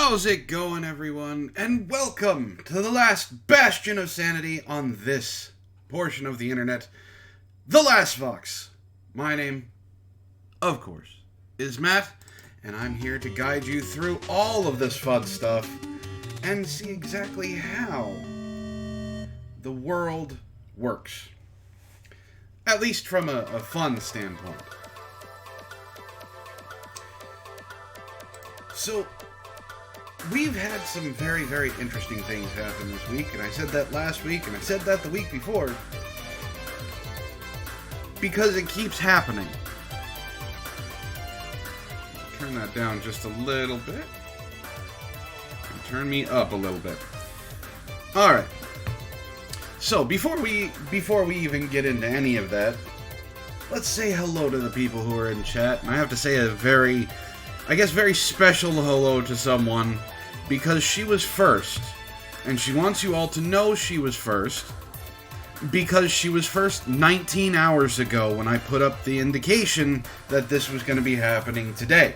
How's it going, everyone? And welcome to the last bastion of sanity on this portion of the internet, The Last Vox. My name, of course, is Matt, and I'm here to guide you through all of this fun stuff and see exactly how the world works. At least from a fun standpoint. So, we've had some very, very interesting things happen this week, and I said that last week, and I said that the week before, because it keeps happening. Turn that down just a little bit, and turn me up a little bit. Alright, so before we even get into any of that, let's say hello to the people who are in chat, and I have to say a very special hello to someone, because she was first, and she wants you all to know she was first, because she was first 19 hours ago when I put up the indication that this was going to be happening today.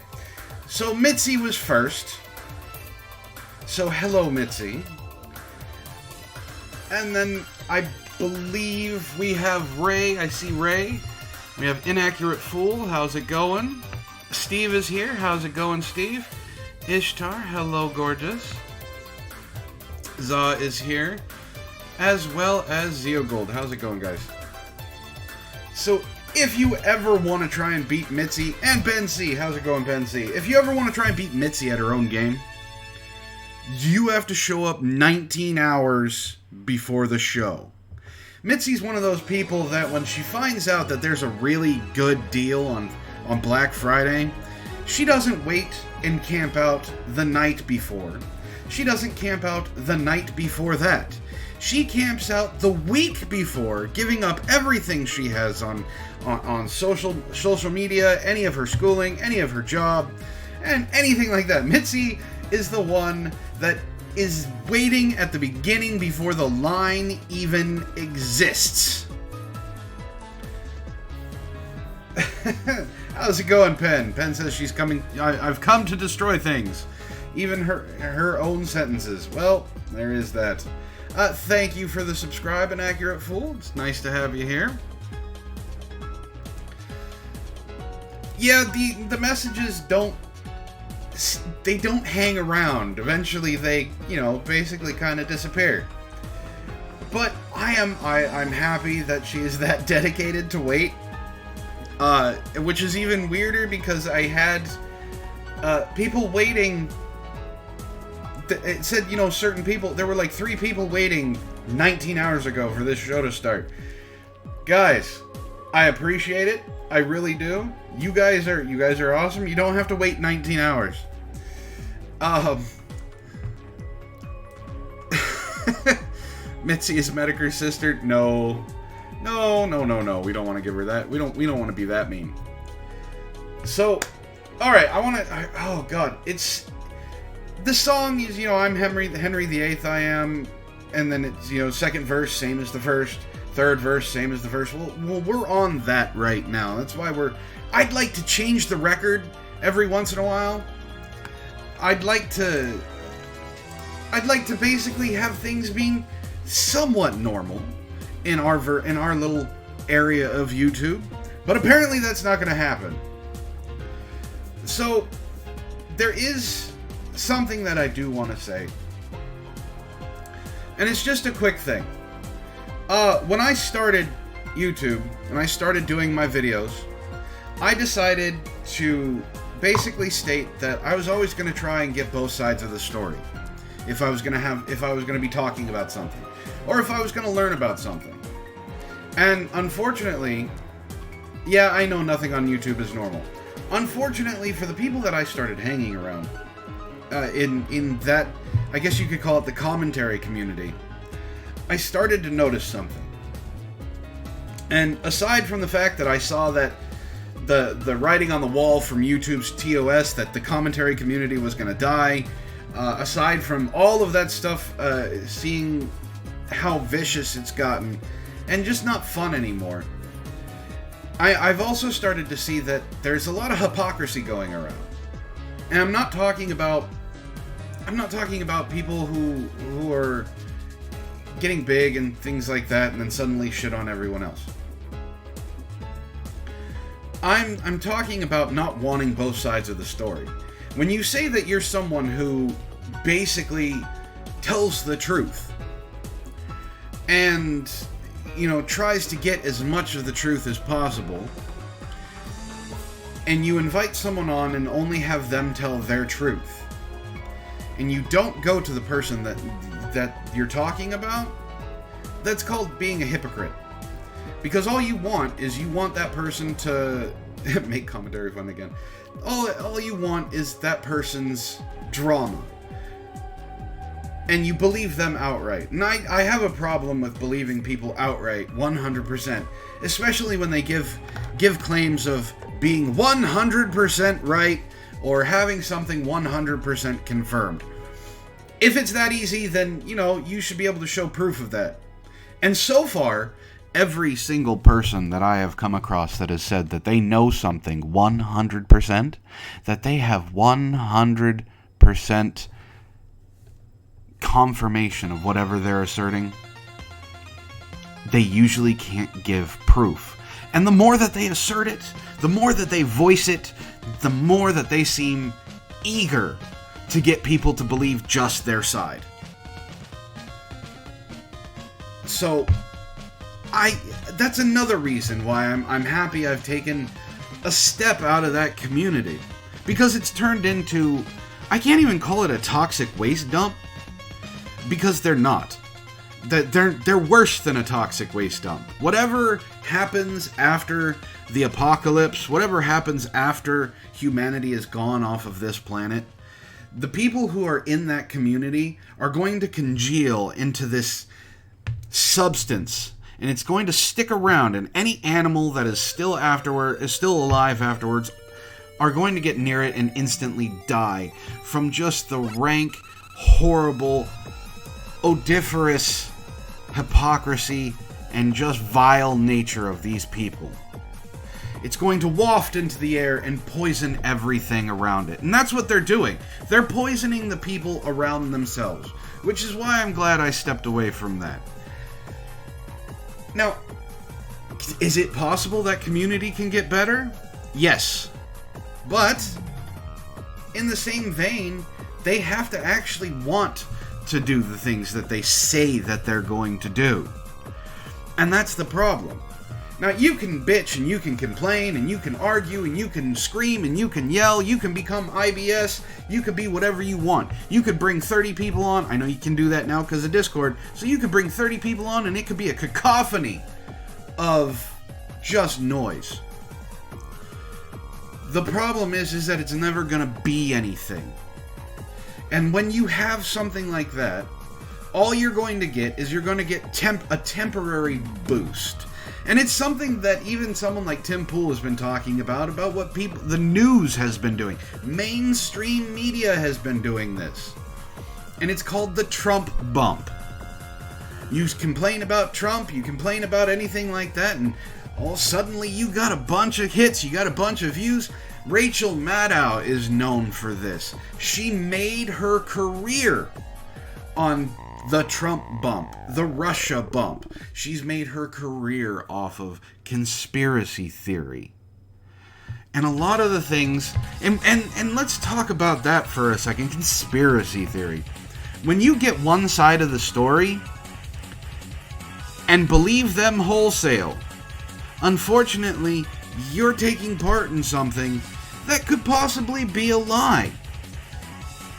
So Mitzi was first, so hello Mitzi, and then I believe we have Ray, I see Ray, we have Inaccurate Fool, how's it going? Steve is here. How's it going, Steve? Ishtar, hello, gorgeous. Za is here, as well as Zeogold. How's it going, guys? So, if you ever want to try and beat Mitzi, and Ben C, how's it going, Ben C? If you ever want to try and beat Mitzi at her own game, you have to show up 19 hours before the show. Mitzi's one of those people that when she finds out that there's a really good deal on Black Friday, she doesn't wait and camp out the night before. She doesn't camp out the night before that. She camps out the week before, giving up everything she has on social media, any of her schooling, any of her job, and anything like that. Mitzi is the one that is waiting at the beginning before the line even exists. How's it going, Pen? Pen says she's coming. I've come to destroy things. Even her own sentences. Well, there is that. Thank you for the subscribe, Inaccurate Fool. It's nice to have you here. Yeah, the messages don't hang around. Eventually they, basically kind of disappear. But I'm happy that she is that dedicated to wait. Which is even weirder because I had people waiting. It said, certain people. There were like 3 people waiting 19 hours ago for this show to start. Guys, I appreciate it. I really do. You guys are awesome. You don't have to wait 19 hours. Mitzi is Medicare's sister. No. No, we don't want to give her that. We don't want to be that mean. So, alright, oh god, it's, the song is, I'm Henry VIII, I am, and then it's, second verse, same as the first, third verse, same as the first. Well, we're on that right now. That's why I'd like to change the record every once in a while. I'd like to basically have things being somewhat normal in our little area of YouTube, but apparently that's not going to happen. So there is something that I do want to say, and it's just a quick thing. When I started YouTube, when I started doing my videos, I decided to basically state that I was always going to try and get both sides of the story. If I was going to be talking about something, or if I was going to learn about something. And unfortunately, yeah, I know nothing on YouTube is normal. Unfortunately, for the people that I started hanging around, in that, I guess you could call it the commentary community, I started to notice something. And aside from the fact that I saw that the writing on the wall from YouTube's TOS that the commentary community was going to die, aside from all of that stuff, seeing how vicious it's gotten, and just not fun anymore, I've also started to see that there's a lot of hypocrisy going around. And I'm not talking about I'm not talking about people who are getting big and things like that and then suddenly shit on everyone else. I'm talking about not wanting both sides of the story. When you say that you're someone who basically tells the truth and, you know, tries to get as much of the truth as possible, and you invite someone on and only have them tell their truth, and you don't go to the person that you're talking about, that's called being a hypocrite. Because all you want is you want that person to make commentary fun again. All you want is that person's drama. And you believe them outright. And I have a problem with believing people outright 100%. Especially when they give claims of being 100% right or having something 100% confirmed. If it's that easy, then, you know, you should be able to show proof of that. And so far, every single person that I have come across that has said that they know something 100%, that they have 100% confirmation of whatever they're asserting, they usually can't give proof. And the more that they assert it, the more that they voice it, the more that they seem eager to get people to believe just their side. So, that's another reason why I'm happy I've taken a step out of that community. Because it's turned into, I can't even call it a toxic waste dump, because they're not. They're worse than a toxic waste dump. Whatever happens after the apocalypse, whatever happens after humanity is gone off of this planet, the people who are in that community are going to congeal into this substance, and it's going to stick around, and any animal that is still alive afterwards are going to get near it and instantly die from just the rank, horrible, odoriferous hypocrisy and just vile nature of these people. It's going to waft into the air and poison everything around it. And that's what they're doing. They're poisoning the people around themselves, which is why I'm glad I stepped away from that. Now, is it possible that community can get better? Yes. But, in the same vein, they have to actually want to do the things that they say that they're going to do. And that's the problem. Now, you can bitch and you can complain and you can argue and you can scream and you can yell. You can become IBS. You could be whatever you want. You could bring 30 people on. I know you can do that now because of Discord. So you could bring 30 people on and it could be a cacophony of just noise. The problem is that it's never going to be anything. And when you have something like that, all you're going to get is you're going to get a temporary boost. And it's something that even someone like Tim Pool has been talking about what the news has been doing. Mainstream media has been doing this. And it's called the Trump bump. You complain about Trump, you complain about anything like that, and all suddenly you got a bunch of hits, you got a bunch of views. Rachel Maddow is known for this. She made her career on the Trump bump, the Russia bump. She's made her career off of conspiracy theory. And a lot of the things, and let's talk about that for a second, conspiracy theory. When you get one side of the story and believe them wholesale, unfortunately, you're taking part in something that could possibly be a lie.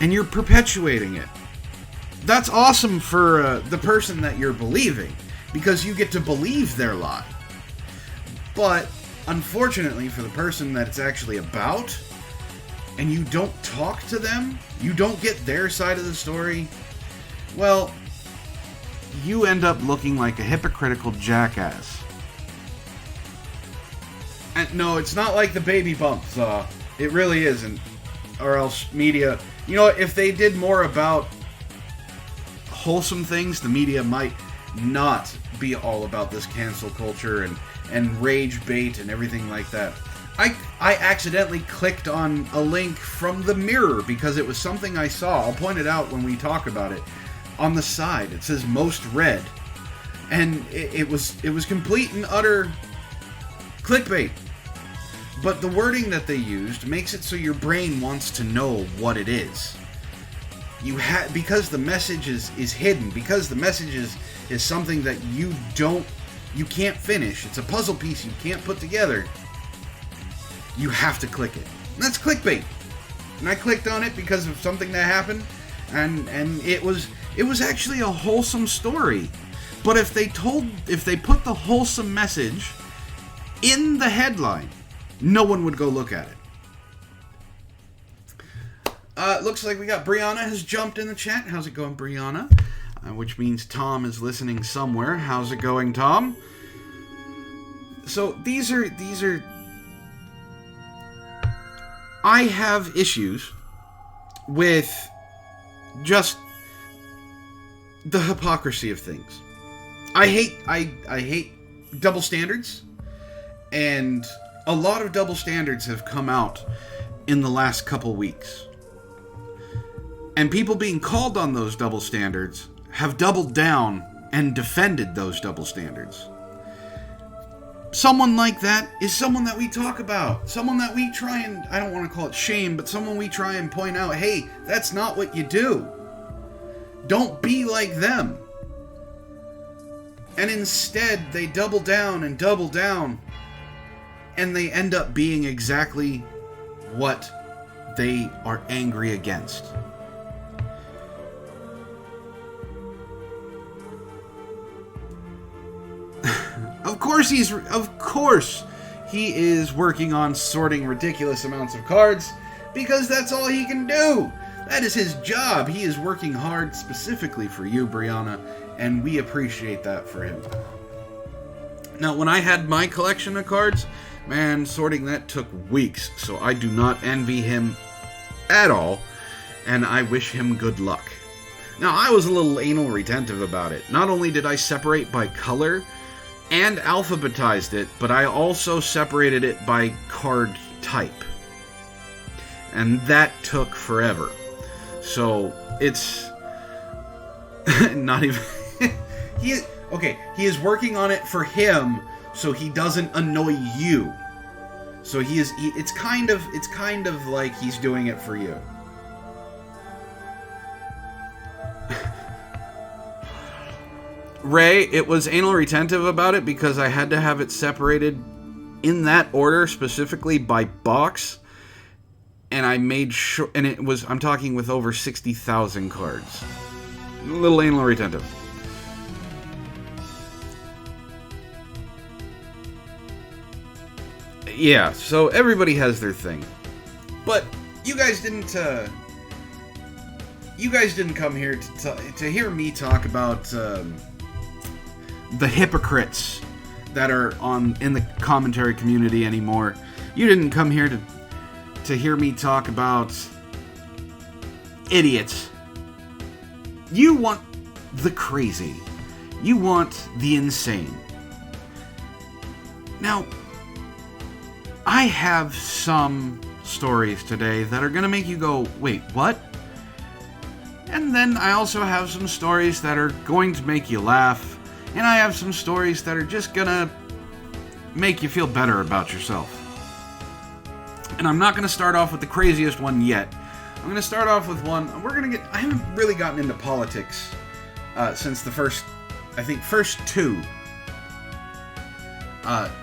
And you're perpetuating it. That's awesome for the person that you're believing, because you get to believe their lie. But, unfortunately, for the person that it's actually about, and you don't talk to them, you don't get their side of the story, well, you end up looking like a hypocritical jackass. And no, it's not like the baby bumps. It really isn't. Or else media... You know, if they did more about wholesome things, the media might not be all about this cancel culture and rage bait and everything like that. I accidentally clicked on a link from the Mirror because it was something I saw. I'll point it out when we talk about it. On the side, it says most read. And it was complete and utter clickbait. But the wording that they used makes it so your brain wants to know what it is. Because the message is hidden, because the message is something that you can't finish. It's a puzzle piece you can't put together. You have to click it. And that's clickbait. And I clicked on it because of something that happened, and it was actually a wholesome story. But if they put the wholesome message in the headline, no one would go look at it. Looks like we got Brianna has jumped in the chat. How's it going, Brianna? Which means Tom is listening somewhere. How's it going, Tom? So these are. I have issues with just the hypocrisy of things. I hate double standards, and a lot of double standards have come out in the last couple weeks. And people being called on those double standards have doubled down and defended those double standards. Someone like that is someone that we talk about. Someone that we try and, I don't want to call it shame, but someone we try and point out, hey, that's not what you do. Don't be like them. And instead, they double down, and they end up being exactly what they are angry against. Of course he is working on sorting ridiculous amounts of cards, because that's all he can do. That is his job. He is working hard specifically for you, Brianna, and we appreciate that for him. Now, when I had my collection of cards, man, sorting that took weeks, so I do not envy him at all, and I wish him good luck. Now, I was a little anal retentive about it. Not only did I separate by color and alphabetized it, but I also separated it by card type. And that took forever. So, it's not even... He is working on it for him so he doesn't annoy you. So it's kind of like he's doing it for you. Ray, it was anal retentive about it because I had to have it separated in that order, specifically by box. And I made sure, and I'm talking with over 60,000 cards. A little anal retentive. Yeah, so everybody has their thing. But you guys didn't come here to hear me talk about the hypocrites that are in the commentary community anymore. You didn't come here to hear me talk about idiots. You want the crazy. You want the insane. Now, I have some stories today that are going to make you go, wait, what? And then I also have some stories that are going to make you laugh. And I have some stories that are just going to make you feel better about yourself. And I'm not going to start off with the craziest one yet. I'm going to start off with one. I haven't really gotten into politics since the first two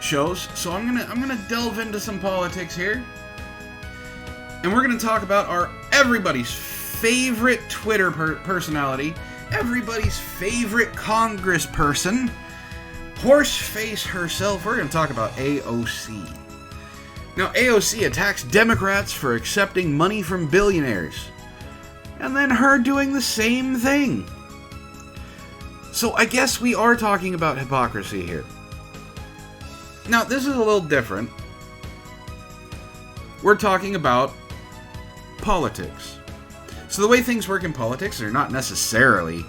shows. So I'm gonna delve into some politics here, and we're gonna talk about everybody's favorite Twitter personality, everybody's favorite congressperson, Horseface herself. We're gonna talk about AOC. Now, AOC attacks Democrats for accepting money from billionaires, and then her doing the same thing. So I guess we are talking about hypocrisy here. Now, this is a little different. We're talking about politics. So the way things work in politics are not necessarily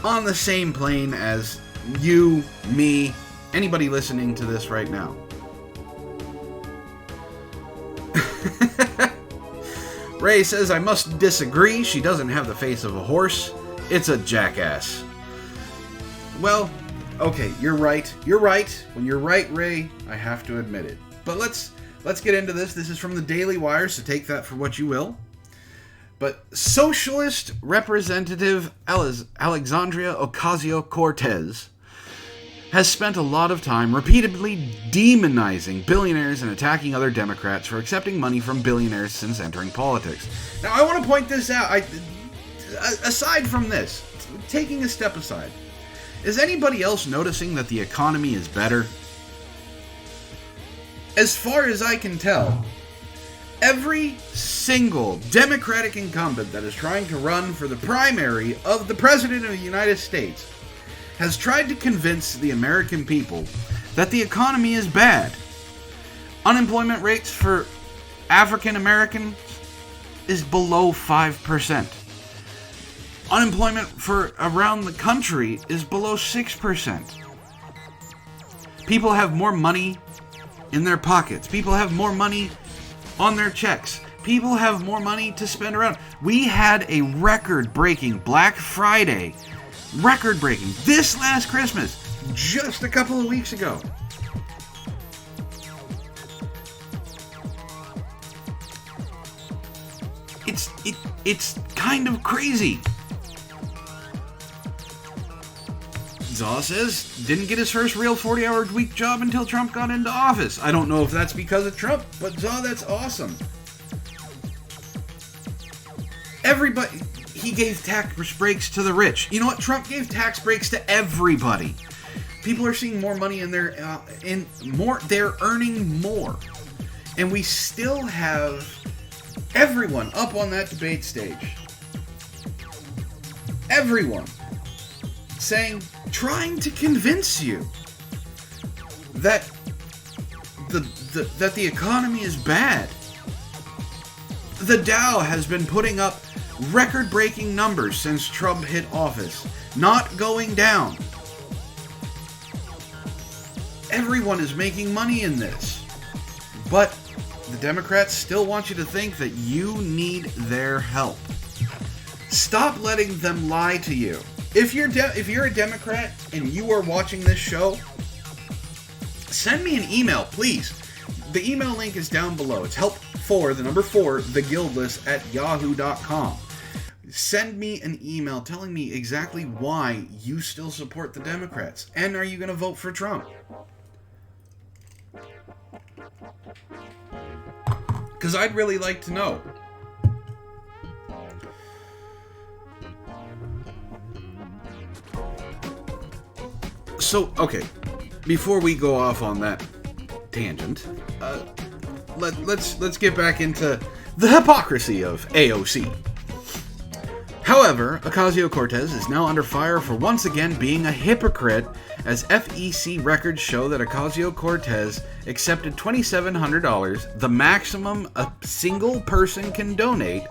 on the same plane as you, me, anybody listening to this right now. Ray says, I must disagree. She doesn't have the face of a horse. It's a jackass. Well, okay, you're right. You're right. When you're right, Ray, I have to admit it. But let's get into this. This is from the Daily Wire, so take that for what you will. But Socialist Representative Alexandria Ocasio-Cortez has spent a lot of time repeatedly demonizing billionaires and attacking other Democrats for accepting money from billionaires since entering politics. Now, I want to point this out. Aside from this, taking a step aside, is anybody else noticing that the economy is better? As far as I can tell, every single Democratic incumbent that is trying to run for the primary of the President of the United States has tried to convince the American people that the economy is bad. Unemployment rates for African Americans is below 5%. Unemployment for around the country is below 6%. People have more money in their pockets. People have more money on their checks. People have more money to spend around. We had a record-breaking Black Friday. Record-breaking. This last Christmas. Just a couple of weeks ago. It's kind of crazy. Zaw says, didn't get his first real 40-hour-week job until Trump got into office. I don't know if that's because of Trump, but Zaw, that's awesome. Everybody, he gave tax breaks to the rich. You know what? Trump gave tax breaks to everybody. People are seeing more money in their, they're earning more. And we still have everyone up on that debate stage. Everyone saying, trying to convince you that the economy is bad. The Dow has been putting up record-breaking numbers since Trump hit office, not going down. Everyone is making money in this, but the Democrats still want you to think that you need their help. Stop letting them lie to you. If you're a Democrat and you are watching this show, send me an email, please. The email link is down below. It's help4theguildless@yahoo.com. Send me an email telling me exactly why you still support the Democrats. And are you going to vote for Trump? Because I'd really like to know. So, okay, before we go off on that tangent, let's get back into the hypocrisy of AOC. However, Ocasio-Cortez is now under fire for once again being a hypocrite, as FEC records show that Ocasio-Cortez accepted $2,700, the maximum a single person can donate,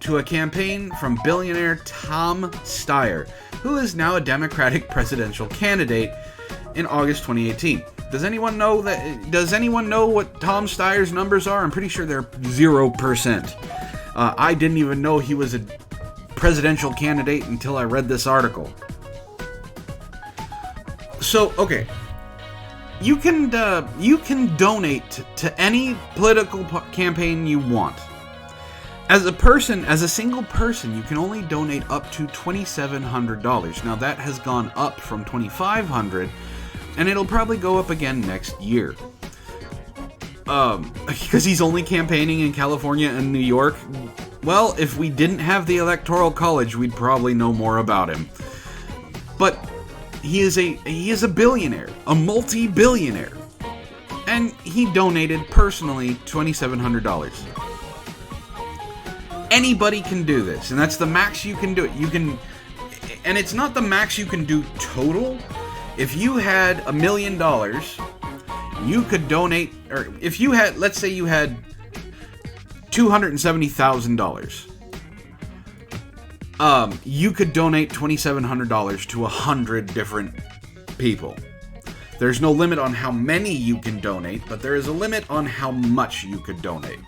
to a campaign from billionaire Tom Steyer, who is now a Democratic presidential candidate in August 2018. Does anyone know what Tom Steyer's numbers are? I'm pretty sure they're 0%. I didn't even know he was a presidential candidate until I read this article. So, okay. You can donate to any political campaign you want. As a single person, you can only donate up to $2,700. Now that has gone up from $2,500, and it'll probably go up again next year. Because he's only campaigning in California and New York. Well, if we didn't have the Electoral College, we'd probably know more about him. But he is a billionaire, a multi-billionaire, and he donated personally $2,700. Anybody can do this, and that's the max you can do it. And it's not the max you can do total. If you had $1 million, you could donate, or if you had, let's say you had $270,000, you could donate $2,700 to 100 different people. There's no limit on how many you can donate, but there is a limit on how much you could donate.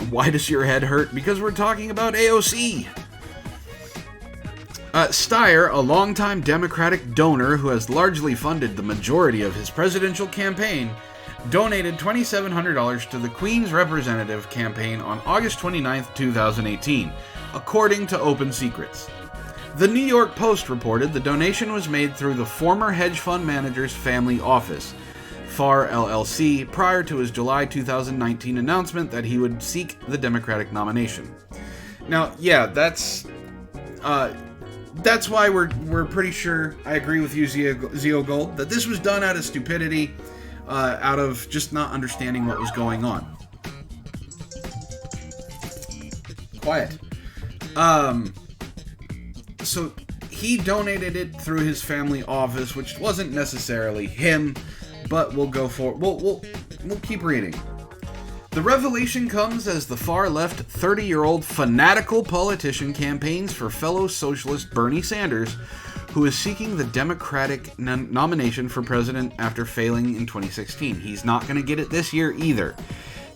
Why does your head hurt? Because we're talking about AOC. Steyer, a longtime Democratic donor who has largely funded the majority of his presidential campaign, donated $2,700 to the Queen's Representative campaign on August 29, 2018, according to Open Secrets. The New York Post reported the donation was made through the former hedge fund manager's family office, FAR LLC, prior to his July 2019 announcement that he would seek the Democratic nomination. Now, yeah, that's why we're pretty sure, I agree with you, Zio Gold, that this was done out of stupidity, out of just not understanding what was going on. Quiet. So he donated it through his family office, which wasn't necessarily him, but we'll keep reading. The revelation comes as the far-left 30-year-old fanatical politician campaigns for fellow socialist Bernie Sanders, who is seeking the Democratic nomination for president after failing in 2016. He's not going to get it this year either.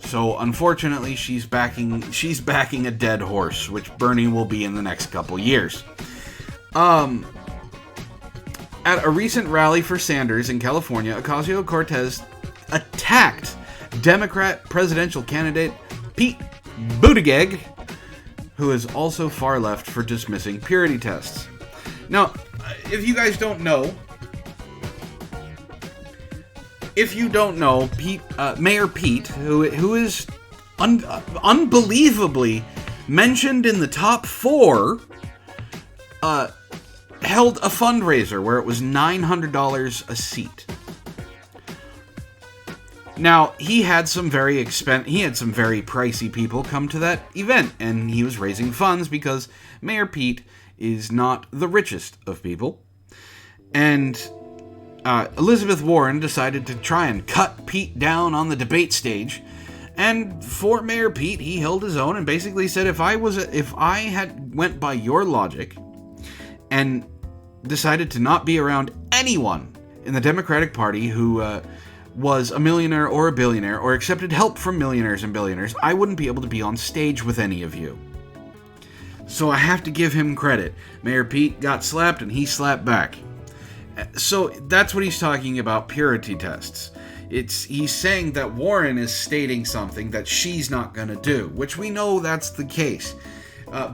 So, unfortunately, she's backing a dead horse, which Bernie will be in the next couple years. At a recent rally for Sanders in California, Ocasio-Cortez attacked Democrat presidential candidate Pete Buttigieg, who is also far left, for dismissing purity tests. Now, if you guys don't know, Mayor Pete, who is unbelievably mentioned in the top 4, held a fundraiser where it was $900 a seat. Now, he had some very pricey people come to that event, and he was raising funds because Mayor Pete is not the richest of people. And Elizabeth Warren decided to try and cut Pete down on the debate stage. And for Mayor Pete, he held his own and basically said, if I had went by your logic and decided to not be around anyone in the Democratic Party who was a millionaire or a billionaire or accepted help from millionaires and billionaires, I wouldn't be able to be on stage with any of you. So I have to give him credit. Mayor Pete got slapped and he slapped back. So that's what he's talking about, purity tests. He's saying that Warren is stating something that she's not going to do, which we know that's the case.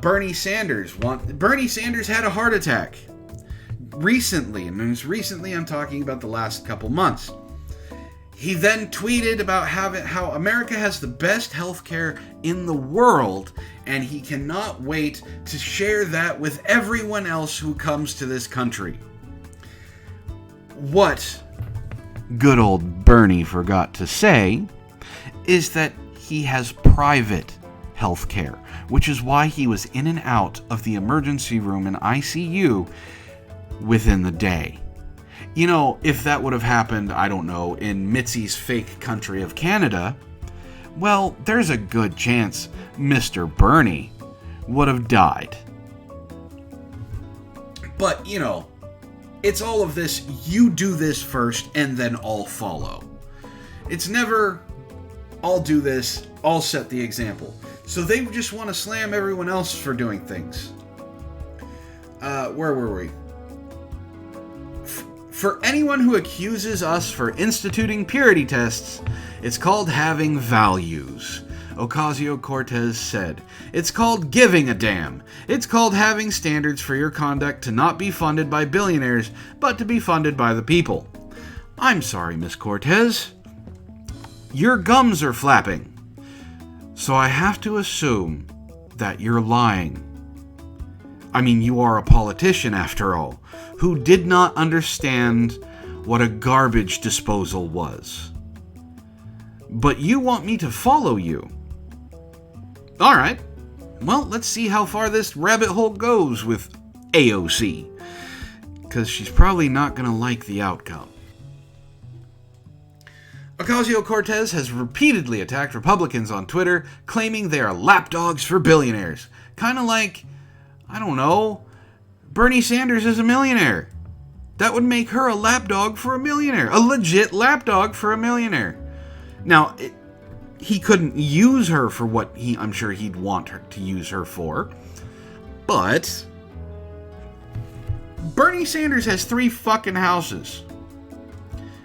Bernie Sanders had a heart attack recently, and I'm talking about the last couple months. He then tweeted about how America has the best healthcare in the world, and he cannot wait to share that with everyone else who comes to this country. What good old Bernie forgot to say is that he has private healthcare, which is why he was in and out of the emergency room and ICU within the day. You know, if that would have happened, I don't know, in Mitzi's fake country of Canada, well, there's a good chance Mr. Bernie would have died. But, you know, it's all of this, you do this first and then I'll follow. It's never, I'll do this, I'll set the example. So they just want to slam everyone else for doing things. Where were we? For anyone who accuses us for instituting purity tests, it's called having values, Ocasio-Cortez said. It's called giving a damn. It's called having standards for your conduct to not be funded by billionaires, but to be funded by the people. I'm sorry, Miss Cortez. Your gums are flapping. So I have to assume that you're lying. I mean, you are a politician, after all, who did not understand what a garbage disposal was. But you want me to follow you. All right. Well, let's see how far this rabbit hole goes with AOC, because she's probably not going to like the outcome. Ocasio-Cortez has repeatedly attacked Republicans on Twitter, claiming they are lapdogs for billionaires. Kind of like, I don't know, Bernie Sanders is a millionaire. That would make her a lapdog for a millionaire. A legit lapdog for a millionaire. Now, he couldn't use her for what I'm sure he'd want her to use her for. But Bernie Sanders has 3 fucking houses.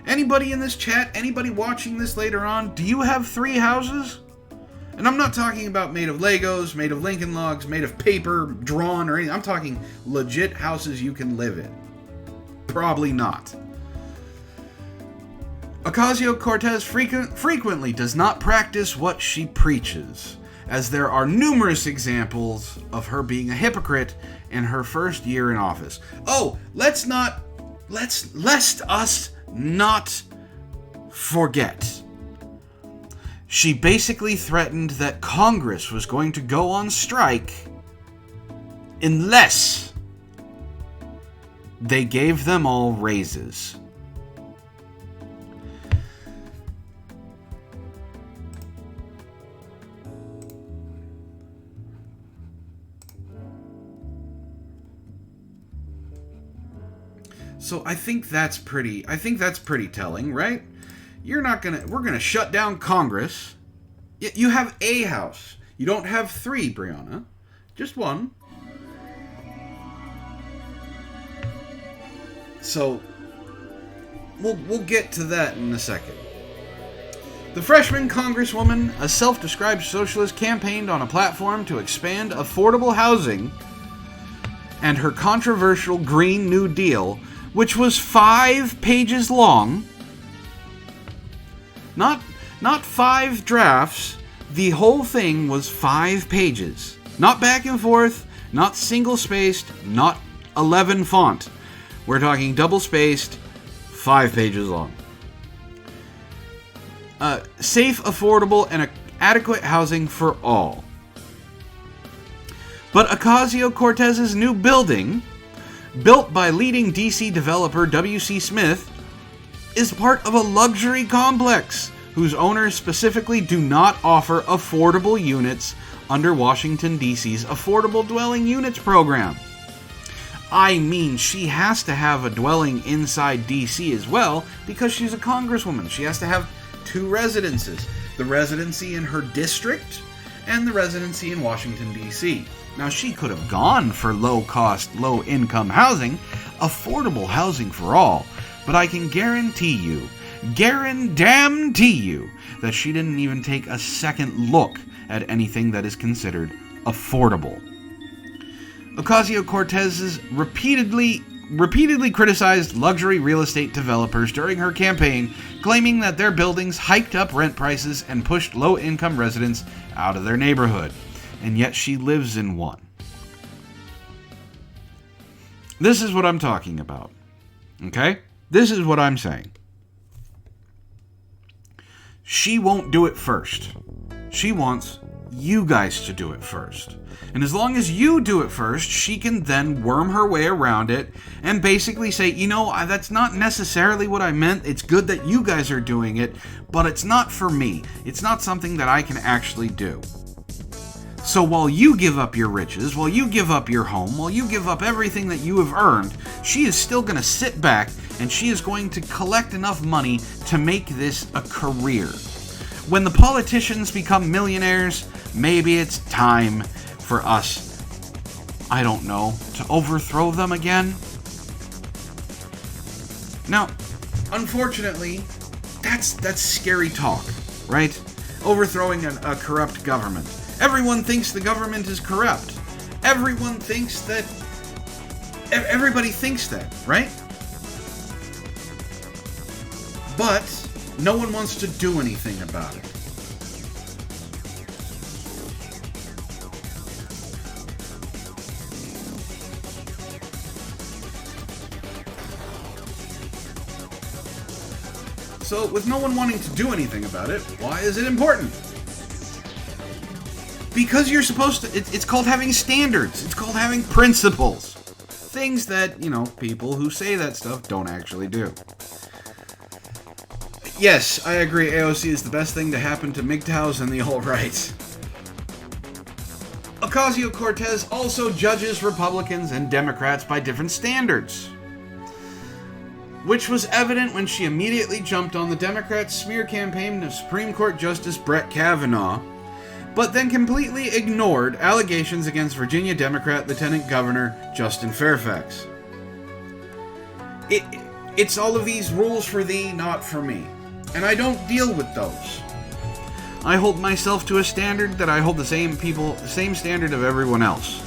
Anybody in this chat, anybody watching this later on, do you have 3 houses? And I'm not talking about made of Legos, made of Lincoln Logs, made of paper, drawn, or anything. I'm talking legit houses you can live in. Probably not. Ocasio-Cortez frequently does not practice what she preaches, as there are numerous examples of her being a hypocrite in her first year in office. Oh, lest us not forget. She basically threatened that Congress was going to go on strike unless they gave them all raises. So I think that's pretty telling, right? We're gonna shut down Congress. You have a house. You don't have 3, Brianna. Just 1. So we'll get to that in a second. The freshman congresswoman, a self-described socialist, campaigned on a platform to expand affordable housing and her controversial Green New Deal, which was 5 pages long. Not 5 drafts. The whole thing was 5 pages. Not back and forth, not single-spaced, not 11 font. We're talking double-spaced, 5 pages long. Safe, affordable, and adequate housing for all. But Ocasio-Cortez's new building, built by leading DC developer W.C. Smith, is part of a luxury complex whose owners specifically do not offer affordable units under Washington, D.C.'s Affordable Dwelling Units program. I mean, she has to have a dwelling inside D.C. as well because she's a congresswoman. She has to have 2 residences. The residency in her district and the residency in Washington, D.C. Now, she could have gone for low-cost, low-income housing, affordable housing for all, but I can guarantee you that she didn't even take a second look at anything that is considered affordable. Ocasio-Cortez repeatedly criticized luxury real estate developers during her campaign, claiming that their buildings hiked up rent prices and pushed low-income residents out of their neighborhood. And yet she lives in one. This is what I'm talking about. Okay? This is what I'm saying. She won't do it first. She wants you guys to do it first. And as long as you do it first, she can then worm her way around it and basically say, that's not necessarily what I meant. It's good that you guys are doing it, but it's not for me. It's not something that I can actually do. So while you give up your riches, while you give up your home, while you give up everything that you have earned, she is still going to sit back and she is going to collect enough money to make this a career. When the politicians become millionaires, maybe it's time for us, I don't know, to overthrow them again. Now, unfortunately, that's scary talk, right? Overthrowing a corrupt government. Everyone thinks the government is corrupt. Everybody thinks that, right? But no one wants to do anything about it. So, with no one wanting to do anything about it, why is it important? Because you're supposed to, it's called having standards. It's called having principles. Things that, people who say that stuff don't actually do. Yes, I agree, AOC is the best thing to happen to MGTOWs and the alt-right. Ocasio-Cortez also judges Republicans and Democrats by different standards. which was evident when she immediately jumped on the Democrats' smear campaign of Supreme Court Justice Brett Kavanaugh, but then completely ignored allegations against Virginia Democrat Lieutenant Governor Justin Fairfax. It's all of these rules for thee, not for me. And I don't deal with those. I hold myself to a standard that I hold the same standard of everyone else.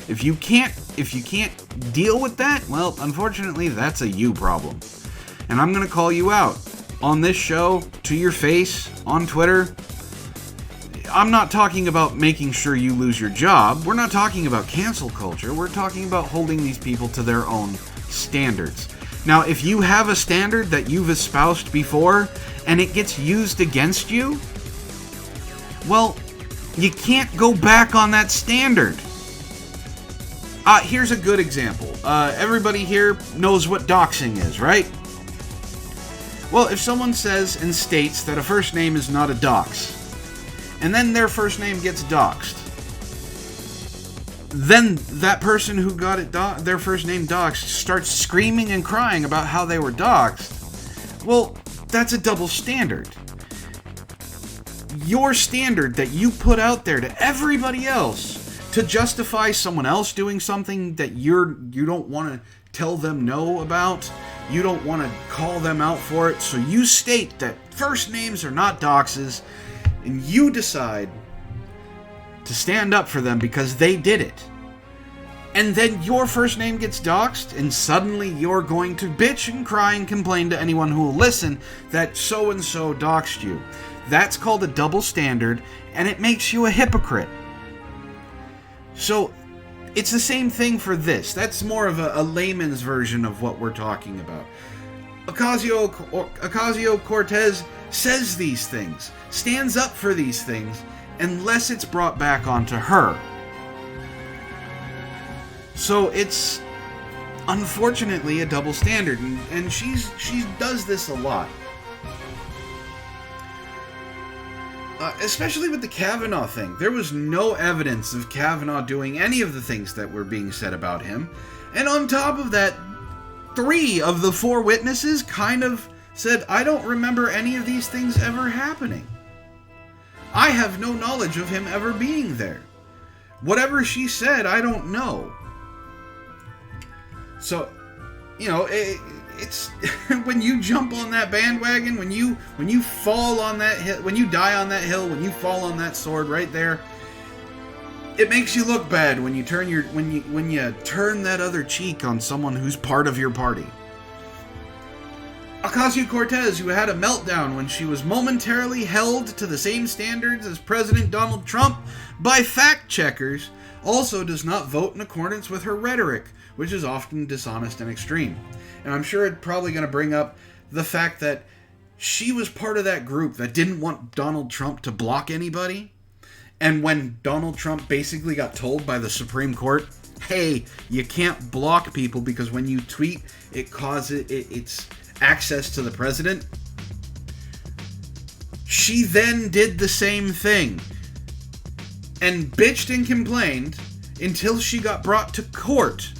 If you can't deal with that, well, unfortunately, that's a you problem. And I'm going to call you out on this show, to your face, on Twitter. I'm not talking about making sure you lose your job. We're not talking about cancel culture. We're talking about holding these people to their own standards. Now, if you have a standard that you've espoused before and it gets used against you, well, you can't go back on that standard. Here's a good example. Everybody here knows what doxing is, right? Well, if someone says and states that a first name is not a dox, and then their first name gets doxed, then that person who got it their first name doxed starts screaming and crying about how they were doxed. Well, that's a double standard. Your standard that you put out there to everybody else to justify someone else doing something that you don't want to tell them no about, you don't want to call them out for it, so you state that first names are not doxes, and you decide to stand up for them because they did it. And then your first name gets doxed, and suddenly you're going to bitch and cry and complain to anyone who will listen that so-and-so doxed you. That's called a double standard, and it makes you a hypocrite. So, it's the same thing for this. That's more of a layman's version of what we're talking about. Ocasio-Cortez says these things, stands up for these things, unless it's brought back onto her. So it's unfortunately a double standard, and she does this a lot. Especially with the Kavanaugh thing. There was no evidence of Kavanaugh doing any of the things that were being said about him. And on top of that, 3 of the 4 witnesses kind of said, I don't remember any of these things ever happening. I have no knowledge of him ever being there. Whatever she said, I don't know. So, it's when you jump on that bandwagon, when you fall on that hill, when you die on that hill, when you fall on that sword right there, it makes you look bad when you turn when you turn that other cheek on someone who's part of your party. Ocasio-Cortez, who had a meltdown when she was momentarily held to the same standards as President Donald Trump by fact checkers, also does not vote in accordance with her rhetoric, which is often dishonest and extreme. And I'm sure it's probably going to bring up the fact that she was part of that group that didn't want Donald Trump to block anybody. And when Donald Trump basically got told by the Supreme Court, hey, you can't block people because when you tweet, it's access to the president, she then did the same thing and bitched and complained until she got brought to court.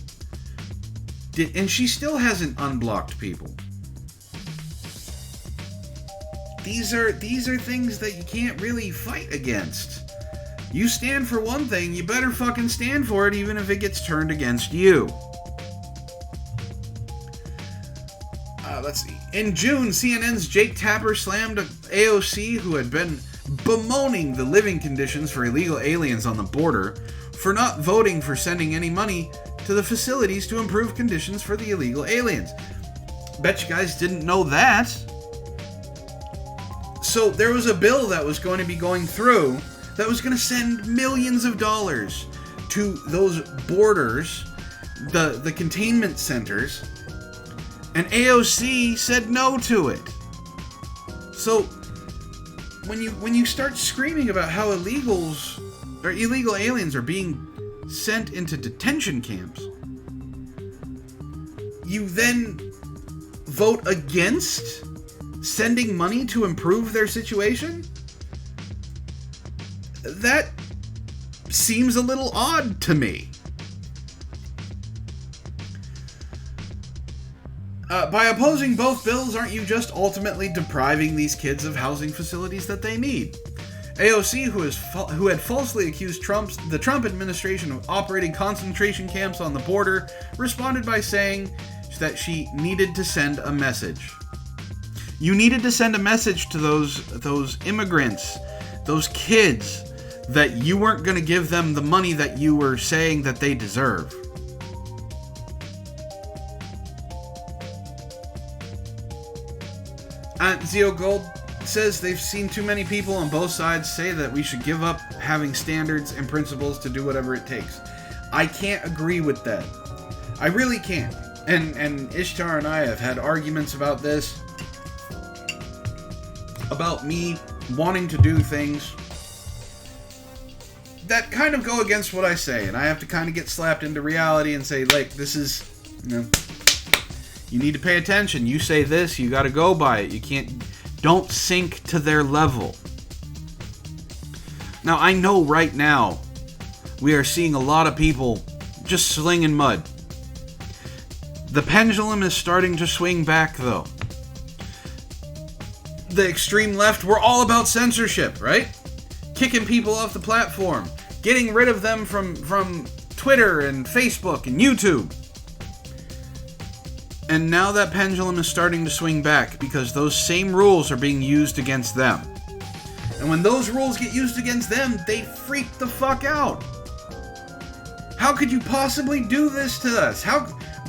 And she still hasn't unblocked people. These are things that you can't really fight against. You stand for one thing, you better fucking stand for it even if it gets turned against you. Let's see. In June, CNN's Jake Tapper slammed AOC, who had been bemoaning the living conditions for illegal aliens on the border, for not voting for sending any money to the facilities to improve conditions for the illegal aliens. Bet you guys didn't know that. So there was a bill that was going to be going through that was going to send millions of dollars to those borders, the containment centers, and AOC said no to it. So when you start screaming about how illegal aliens are being sent into detention camps, you then vote against sending money to improve their situation? That seems a little odd to me. By opposing both bills, aren't you just ultimately depriving these kids of housing facilities that they need? AOC, who had falsely accused the Trump administration of operating concentration camps on the border, responded by saying that she needed to send a message. You needed to send a message to those immigrants, those kids, that you weren't going to give them the money that you were saying that they deserve. Zio Gold says they've seen too many people on both sides say that we should give up having standards and principles to do whatever it takes. I can't agree with that. I really can't. And Ishtar and I have had arguments about this. About me wanting to do things that kind of go against what I say. And I have to kind of get slapped into reality and say, like, this is, you need to pay attention. You say this, you got to go by it. You don't sink to their level. Now, I know right now we are seeing a lot of people just slinging mud. The pendulum is starting to swing back, though. The extreme left, we're all about censorship, right? Kicking people off the platform, getting rid of them from Twitter and Facebook and YouTube. And now that pendulum is starting to swing back because those same rules are being used against them. And when those rules get used against them, they freak the fuck out. How could you possibly do this to us?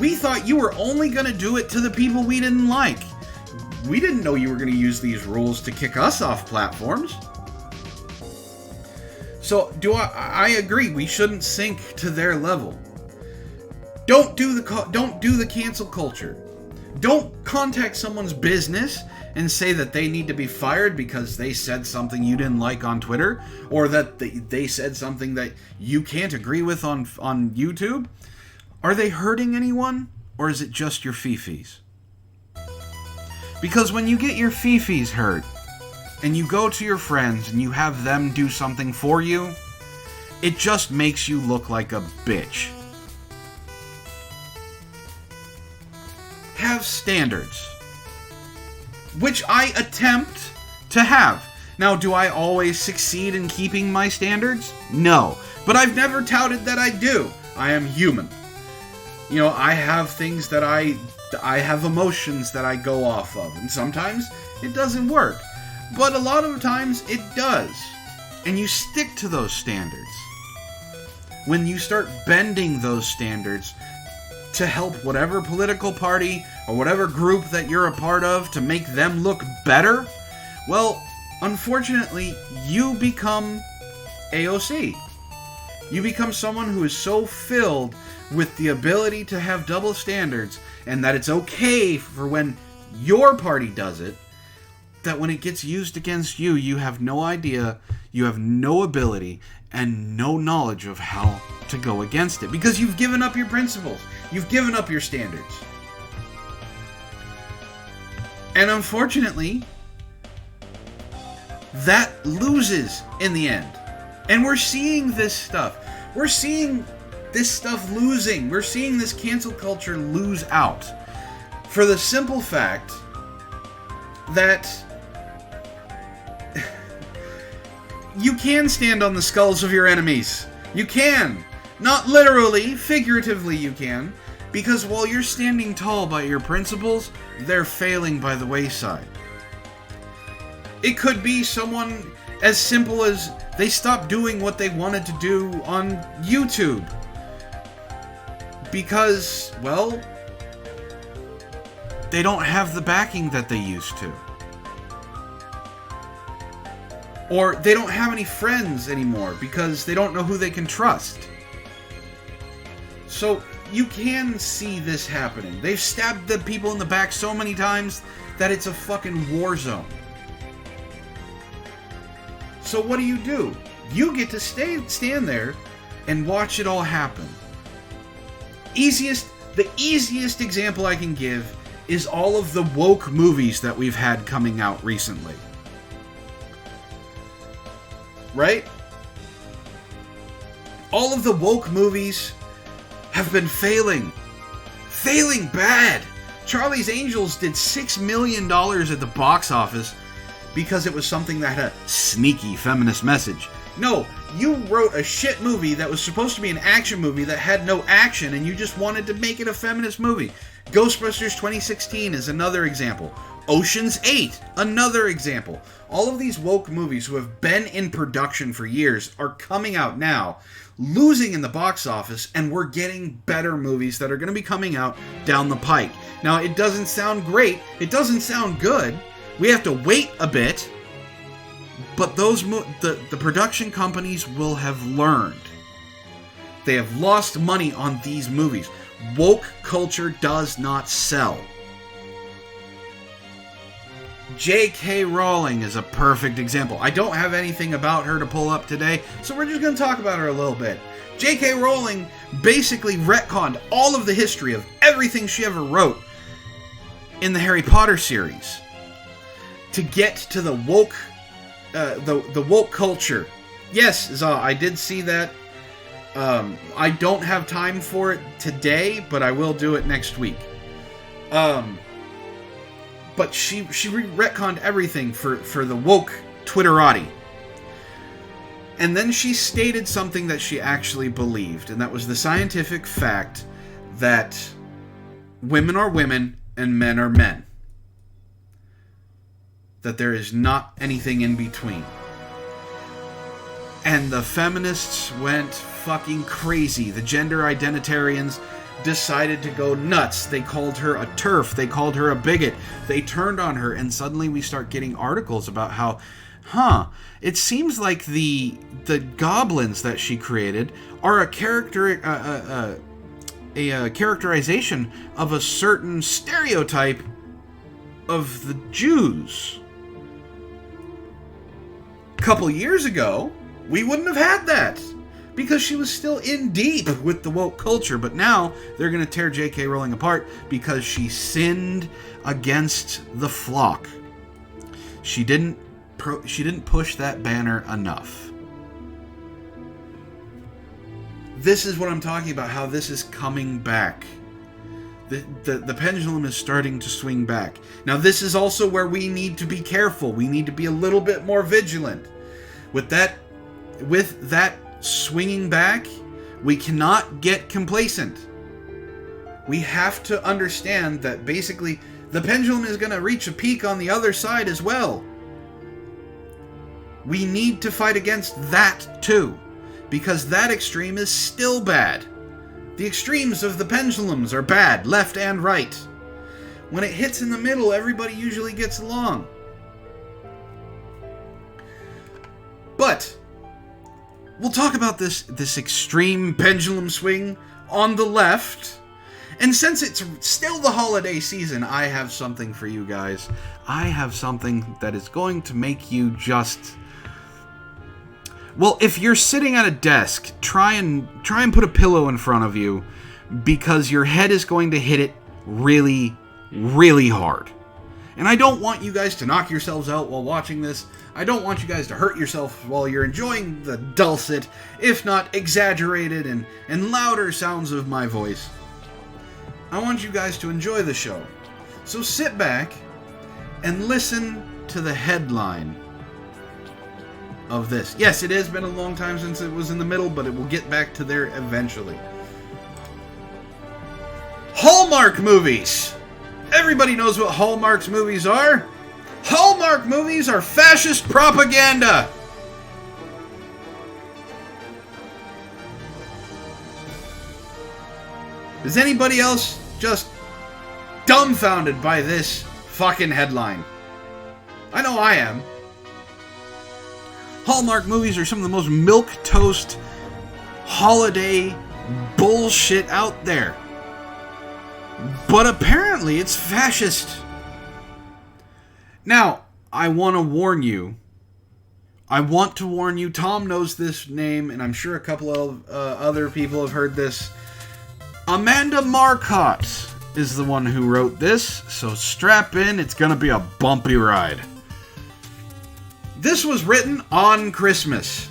We thought you were only going to do it to the people we didn't like. We didn't know you were going to use these rules to kick us off platforms. So, I agree, we shouldn't sink to their level. Don't do the cancel culture. Don't contact someone's business and say that they need to be fired because they said something you didn't like on Twitter, or that they said something that you can't agree with on YouTube. Are they hurting anyone, or is it just your fifis? Because when you get your fifis hurt, and you go to your friends and you have them do something for you, it just makes you look like a bitch. Have standards, which I attempt to have. Now, do I always succeed in keeping my standards? No, but I've never touted that I do. I am human. I have things that I have emotions that I go off of, and sometimes it doesn't work. But a lot of times it does. And you stick to those standards. When you start bending those standards to help whatever political party or whatever group that you're a part of to make them look better, well, unfortunately, you become AOC. You become someone who is so filled with the ability to have double standards and that it's okay for when your party does it, that when it gets used against you, you have no idea, you have no ability, and no knowledge of how to go against it. Because you've given up your principles. You've given up your standards. And unfortunately, that loses in the end. And we're seeing this stuff. We're seeing this stuff losing. We're seeing this cancel culture lose out. For the simple fact that you can stand on the skulls of your enemies. You can. Not literally, figuratively you can. Because while you're standing tall by your principles, they're failing by the wayside. It could be someone as simple as they stopped doing what they wanted to do on YouTube. Because, well, they don't have the backing that they used to. Or they don't have any friends anymore because they don't know who they can trust. So you can see this happening. They've stabbed the people in the back so many times that it's a fucking war zone. So what do? You get to stand there and watch it all happen. The easiest example I can give is all of the woke movies that we've had coming out recently. Right? All of the woke movies have been failing. Failing bad. Charlie's Angels did $6 million at the box office because it was something that had a sneaky feminist message. No, you wrote a shit movie that was supposed to be an action movie that had no action, and you just wanted to make it a feminist movie. Ghostbusters 2016 is another example. Ocean's 8, another example. All of these woke movies who have been in production for years are coming out now, losing in the box office, and we're getting better movies that are going to be coming out down the pike. Now, it doesn't sound great. It doesn't sound good. We have to wait a bit. But the production companies will have learned. They have lost money on these movies. Woke culture does not sell. J.K. Rowling is a perfect example. I don't have anything about her to pull up today, so we're just going to talk about her a little bit. J.K. Rowling basically retconned all of the history of everything she ever wrote in the Harry Potter series to get to the woke the woke culture. Yes, I did see that. I don't have time for it today, but I will do it next week. But she retconned everything for the woke Twitterati. And then she stated something that she actually believed, and that was the scientific fact that women are women and men are men. That there is not anything in between. And the feminists went fucking crazy. The gender identitarians decided to go nuts. They called her a TERF. They called her a bigot. They turned on her, and suddenly we start getting articles about how, it seems like the goblins that she created are a characterization of a certain stereotype of the Jews. A couple years ago, we wouldn't have had that because she was still in deep with the woke culture. But now they're going to tear J.K. Rowling apart because she sinned against the flock. She didn't push that banner enough. This is what I'm talking about, how this is coming back. The pendulum is starting to swing back. Now, this is also where we need to be careful. We need to be a little bit more vigilant. With that swinging back, we cannot get complacent. We have to understand that basically the pendulum is going to reach a peak on the other side as well. We need to fight against that too, because that extreme is still bad. The extremes of the pendulums are bad, left and right. When it hits in the middle, everybody usually gets along. But we'll talk about this extreme pendulum swing on the left. And since it's still the holiday season, I have something for you guys. I have something that is going to make you just... Well, if you're sitting at a desk, try and put a pillow in front of you, because your head is going to hit it really, really hard. And I don't want you guys to knock yourselves out while watching this. I don't want you guys to hurt yourself while you're enjoying the dulcet, if not exaggerated and louder sounds of my voice. I want you guys to enjoy the show. So sit back and listen to the headline of this. Yes, it has been a long time since it was in the middle, but it will get back to there eventually. Hallmark movies! Everybody knows what Hallmark's movies are. Hallmark movies are fascist propaganda! Is anybody else just dumbfounded by this fucking headline? I know I am. Hallmark movies are some of the most milquetoast holiday bullshit out there. But apparently it's fascist. Now, I want to warn you. Tom knows this name, and I'm sure a couple of other people have heard this. Amanda Marcotte is the one who wrote this, so strap in, it's gonna be a bumpy ride. This was written on Christmas.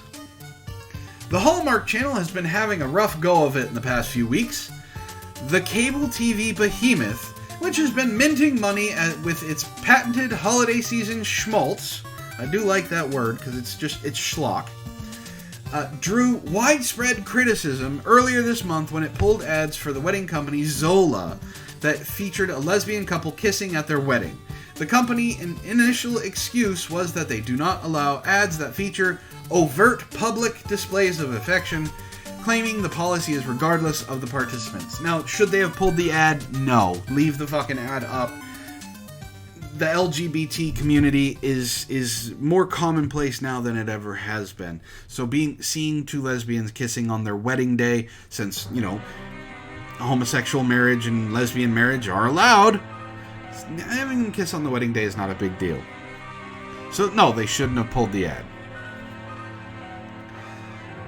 The Hallmark Channel has been having a rough go of it in the past few weeks. The cable TV behemoth which has been minting money with its patented holiday season schmaltz. I do like that word because it's schlock. Drew widespread criticism earlier this month when it pulled ads for the wedding company Zola that featured a lesbian couple kissing at their wedding. The company's initial excuse was that they do not allow ads that feature overt public displays of affection, claiming the policy is regardless of the participants. Now, should they have pulled the ad? No. Leave the fucking ad up. The LGBT community is more commonplace now than it ever has been. So seeing two lesbians kissing on their wedding day, since, homosexual marriage and lesbian marriage are allowed, having them kiss on the wedding day is not a big deal. So, no, they shouldn't have pulled the ad.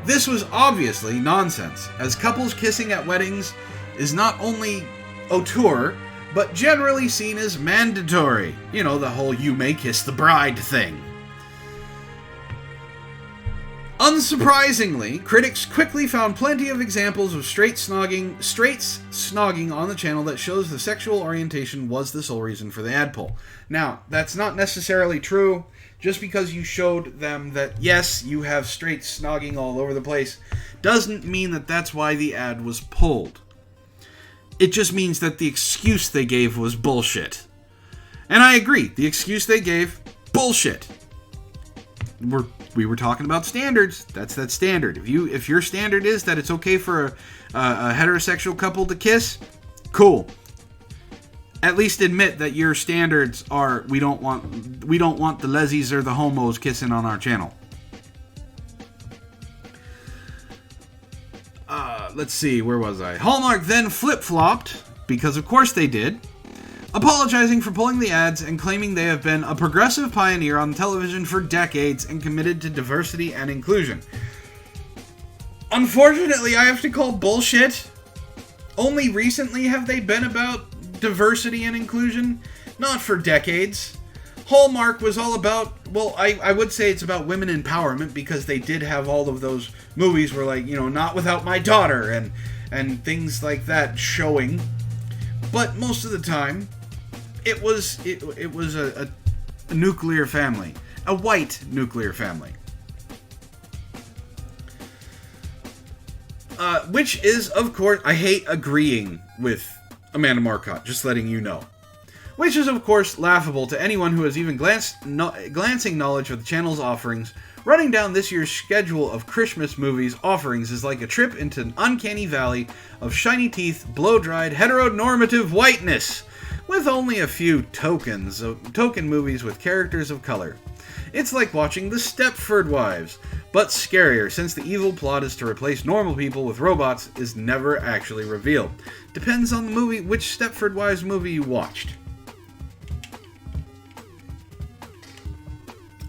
This was obviously nonsense, as couples kissing at weddings is not only auteur, but generally seen as mandatory. The whole "you may kiss the bride" thing. Unsurprisingly, critics quickly found plenty of examples of straights snogging on the channel that shows the sexual orientation was the sole reason for the ad pull. Now, that's not necessarily true. Just because you showed them that, yes, you have straights snogging all over the place, doesn't mean that that's why the ad was pulled. It just means that the excuse they gave was bullshit. And I agree, the excuse they gave, bullshit. We were talking about standards. That's that standard. If your standard is that it's okay for a heterosexual couple to kiss, cool. At least admit that your standards are we don't want the lesies or the homos kissing on our channel. Let's see, where was I? Hallmark then flip-flopped, because of course they did, apologizing for pulling the ads and claiming they have been a progressive pioneer on television for decades and committed to diversity and inclusion. Unfortunately, I have to call bullshit. Only recently have they been about diversity and inclusion, not for decades. Hallmark was all about, well, I would say it's about women empowerment, because they did have all of those movies where, like, Not Without My Daughter and things like that showing. But most of the time, it was a nuclear family, a white nuclear family. Which is, of course, I hate agreeing with Amanda Marcotte, just letting you know. Which is, of course, laughable to anyone who has even glancing knowledge of the channel's offerings. Running down this year's schedule of Christmas movies offerings is like a trip into an uncanny valley of shiny teeth, blow-dried, heteronormative whiteness, with only a few token movies with characters of color. It's like watching The Stepford Wives, but scarier, since the evil plot is to replace normal people with robots is never actually revealed. Depends on the movie, which Stepford Wives movie you watched.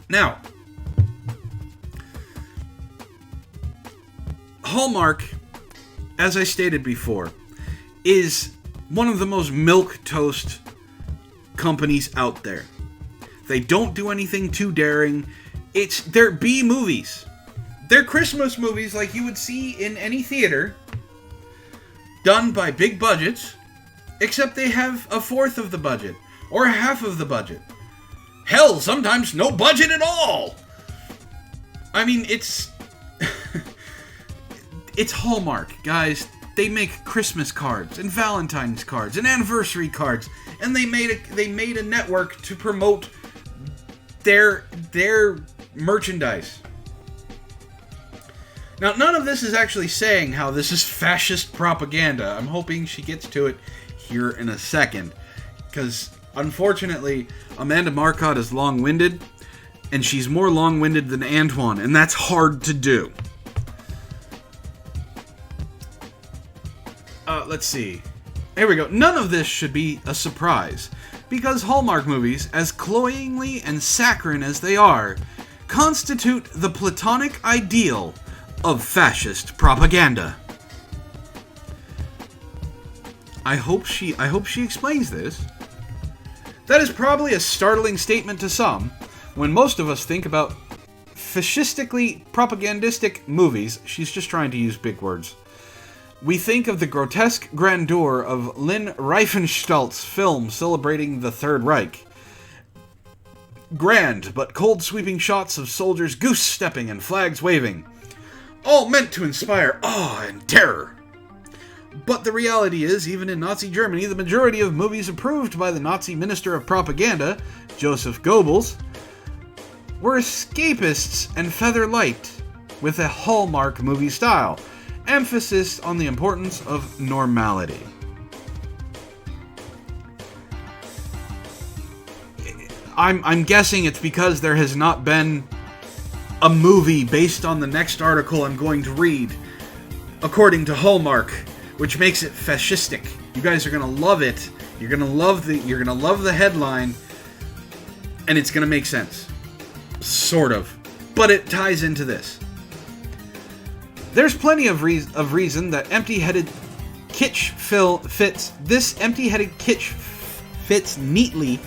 Now, Hallmark, as I stated before, is one of the most milquetoast companies out there. They don't do anything too daring. They're B movies. They're Christmas movies like you would see in any theater, done by big budgets, except they have a fourth of the budget, or half of the budget. Hell, sometimes no budget at all! I mean, it's Hallmark, guys. They make Christmas cards, and Valentine's cards, and anniversary cards, and they made a network to promote their merchandise. Now, none of this is actually saying how this is fascist propaganda. I'm hoping she gets to it here in a second, because unfortunately, Amanda Marcotte is long-winded, and she's more long-winded than Antoine, and that's hard to do. Let's see. Here we go. None of this should be a surprise, because Hallmark movies, as cloyingly and saccharine as they are, constitute the platonic ideal of fascist propaganda. I hope she explains this. That is probably a startling statement to some, when most of us think about fascistically propagandistic movies. She's just trying to use big words. we think of the grotesque grandeur of Lynn Riefenstahl's film celebrating the Third Reich. Grand, but cold sweeping shots of soldiers goose-stepping and flags waving. All meant to inspire awe and terror. But the reality is, even in Nazi Germany, the majority of movies approved by the Nazi Minister of Propaganda, Joseph Goebbels, were escapists and feather light, with a Hallmark movie style. Emphasis on the importance of normality. I'm guessing it's because there has not been a movie based on the next article I'm going to read, according to Hallmark, which makes it fascistic. You guys are gonna love it. You're gonna love the headline, and it's gonna make sense, sort of, but it ties into this. There's plenty of reason that empty-headed kitsch fits. This empty-headed kitsch fits neatly,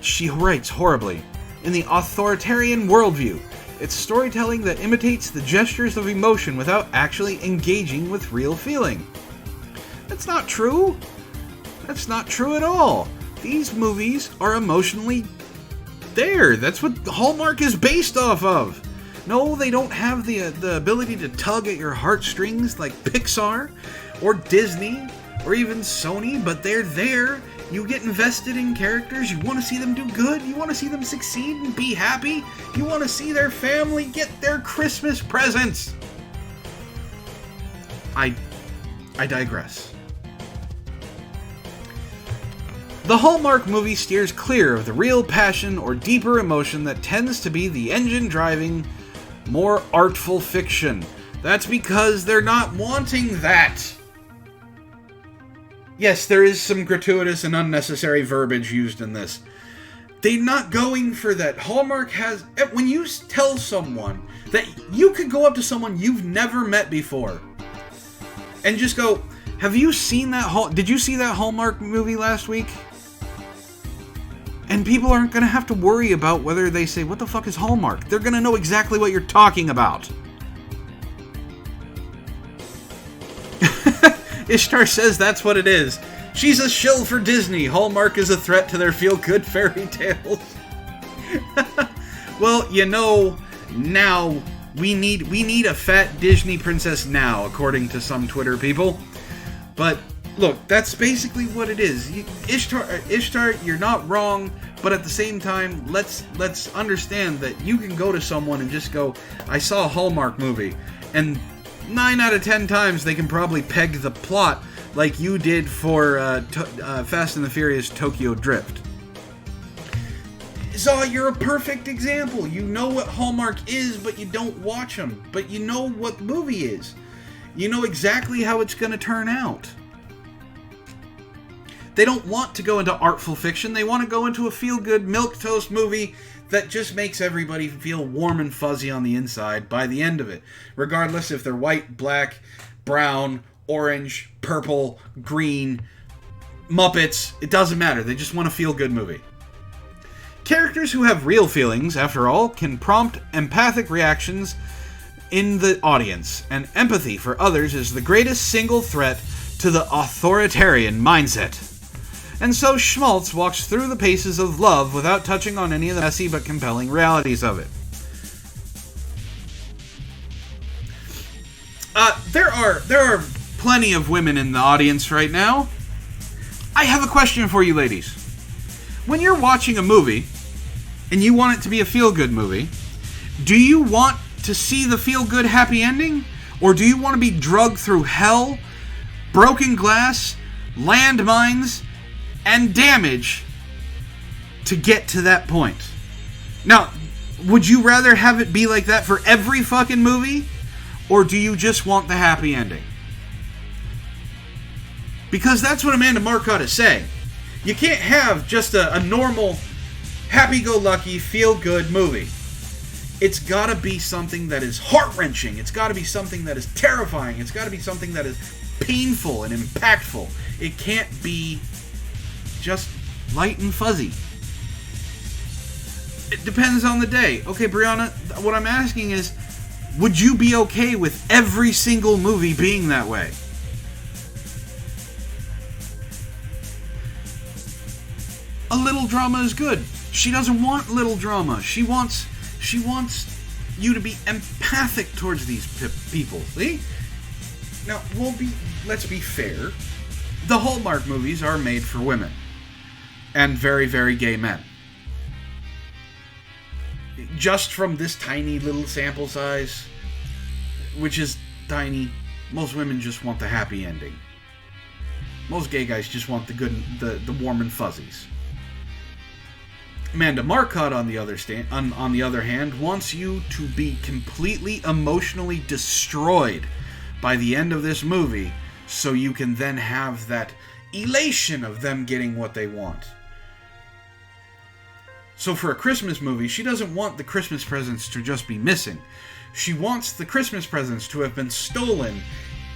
she writes horribly, in the authoritarian worldview. It's storytelling that imitates the gestures of emotion without actually engaging with real feeling. That's not true. That's not true at all. These movies are emotionally there. That's what Hallmark is based off of. No, they don't have the ability to tug at your heartstrings like Pixar or Disney or even Sony, but they're there. You get invested in characters. You want to see them do good. You want to see them succeed and be happy. You want to see their family get their Christmas presents. I digress. The Hallmark movie steers clear of the real passion or deeper emotion that tends to be the engine driving more artful fiction. That's because they're not wanting that. Yes, there is some gratuitous and unnecessary verbiage used in this. They're not going for that. Hallmark has... When you tell someone that you could go up to someone you've never met before and just go, have you seen that... Did you see that Hallmark movie last week? And people aren't going to have to worry about whether they say, what the fuck is Hallmark? They're going to know exactly what you're talking about. Ishtar says that's what it is. She's a shill for Disney. Hallmark is a threat to their feel-good fairy tales. Well, you know, now we need a fat Disney princess now, according to some Twitter people. But look, that's basically what it is. Ishtar, you're not wrong, but at the same time, let's understand that you can go to someone and just go, I saw a Hallmark movie, and 9 out of 10 times they can probably peg the plot like you did for Fast and the Furious Tokyo Drift. So you're a perfect example. You know what Hallmark is, but you don't watch them. But you know what the movie is. You know exactly how it's going to turn out. They don't want to go into artful fiction. They want to go into a feel-good milquetoast movie that just makes everybody feel warm and fuzzy on the inside by the end of it. Regardless if they're white, black, brown, orange, purple, green, Muppets, it doesn't matter. They just want a feel-good movie. Characters who have real feelings, after all, can prompt empathic reactions in the audience, and empathy for others is the greatest single threat to the authoritarian mindset. And so Schmaltz walks through the paces of love without touching on any of the messy but compelling realities of it. There are plenty of women in the audience right now. I have a question for you ladies. When you're watching a movie, and you want it to be a feel-good movie, do you want to see the feel-good happy ending? Or do you want to be drugged through hell, broken glass, landmines, and damage to get to that point? Now, would you rather have it be like that for every fucking movie? Or do you just want the happy ending? Because that's what Amanda Marcotte is saying. You can't have just a normal, happy-go-lucky, feel-good movie. It's gotta be something that is heart-wrenching. It's gotta be something that is terrifying. It's gotta be something that is painful and impactful. It can't be just light and fuzzy. It depends on the day. Okay, Brianna, what I'm asking is, Would you be okay with every single movie being that way? A little drama is good. She doesn't want little drama. She wants you to be empathic towards these people. See? Now, let's be fair. The Hallmark movies are made for women and very, very gay men. Just from this tiny little sample size, which is tiny, most women just want the happy ending. Most gay guys just want the good, the warm and fuzzies. Amanda Marcotte, on the other hand, wants you to be completely emotionally destroyed by the end of this movie, so you can then have that elation of them getting what they want. So for a Christmas movie, she doesn't want the Christmas presents to just be missing. She wants the Christmas presents to have been stolen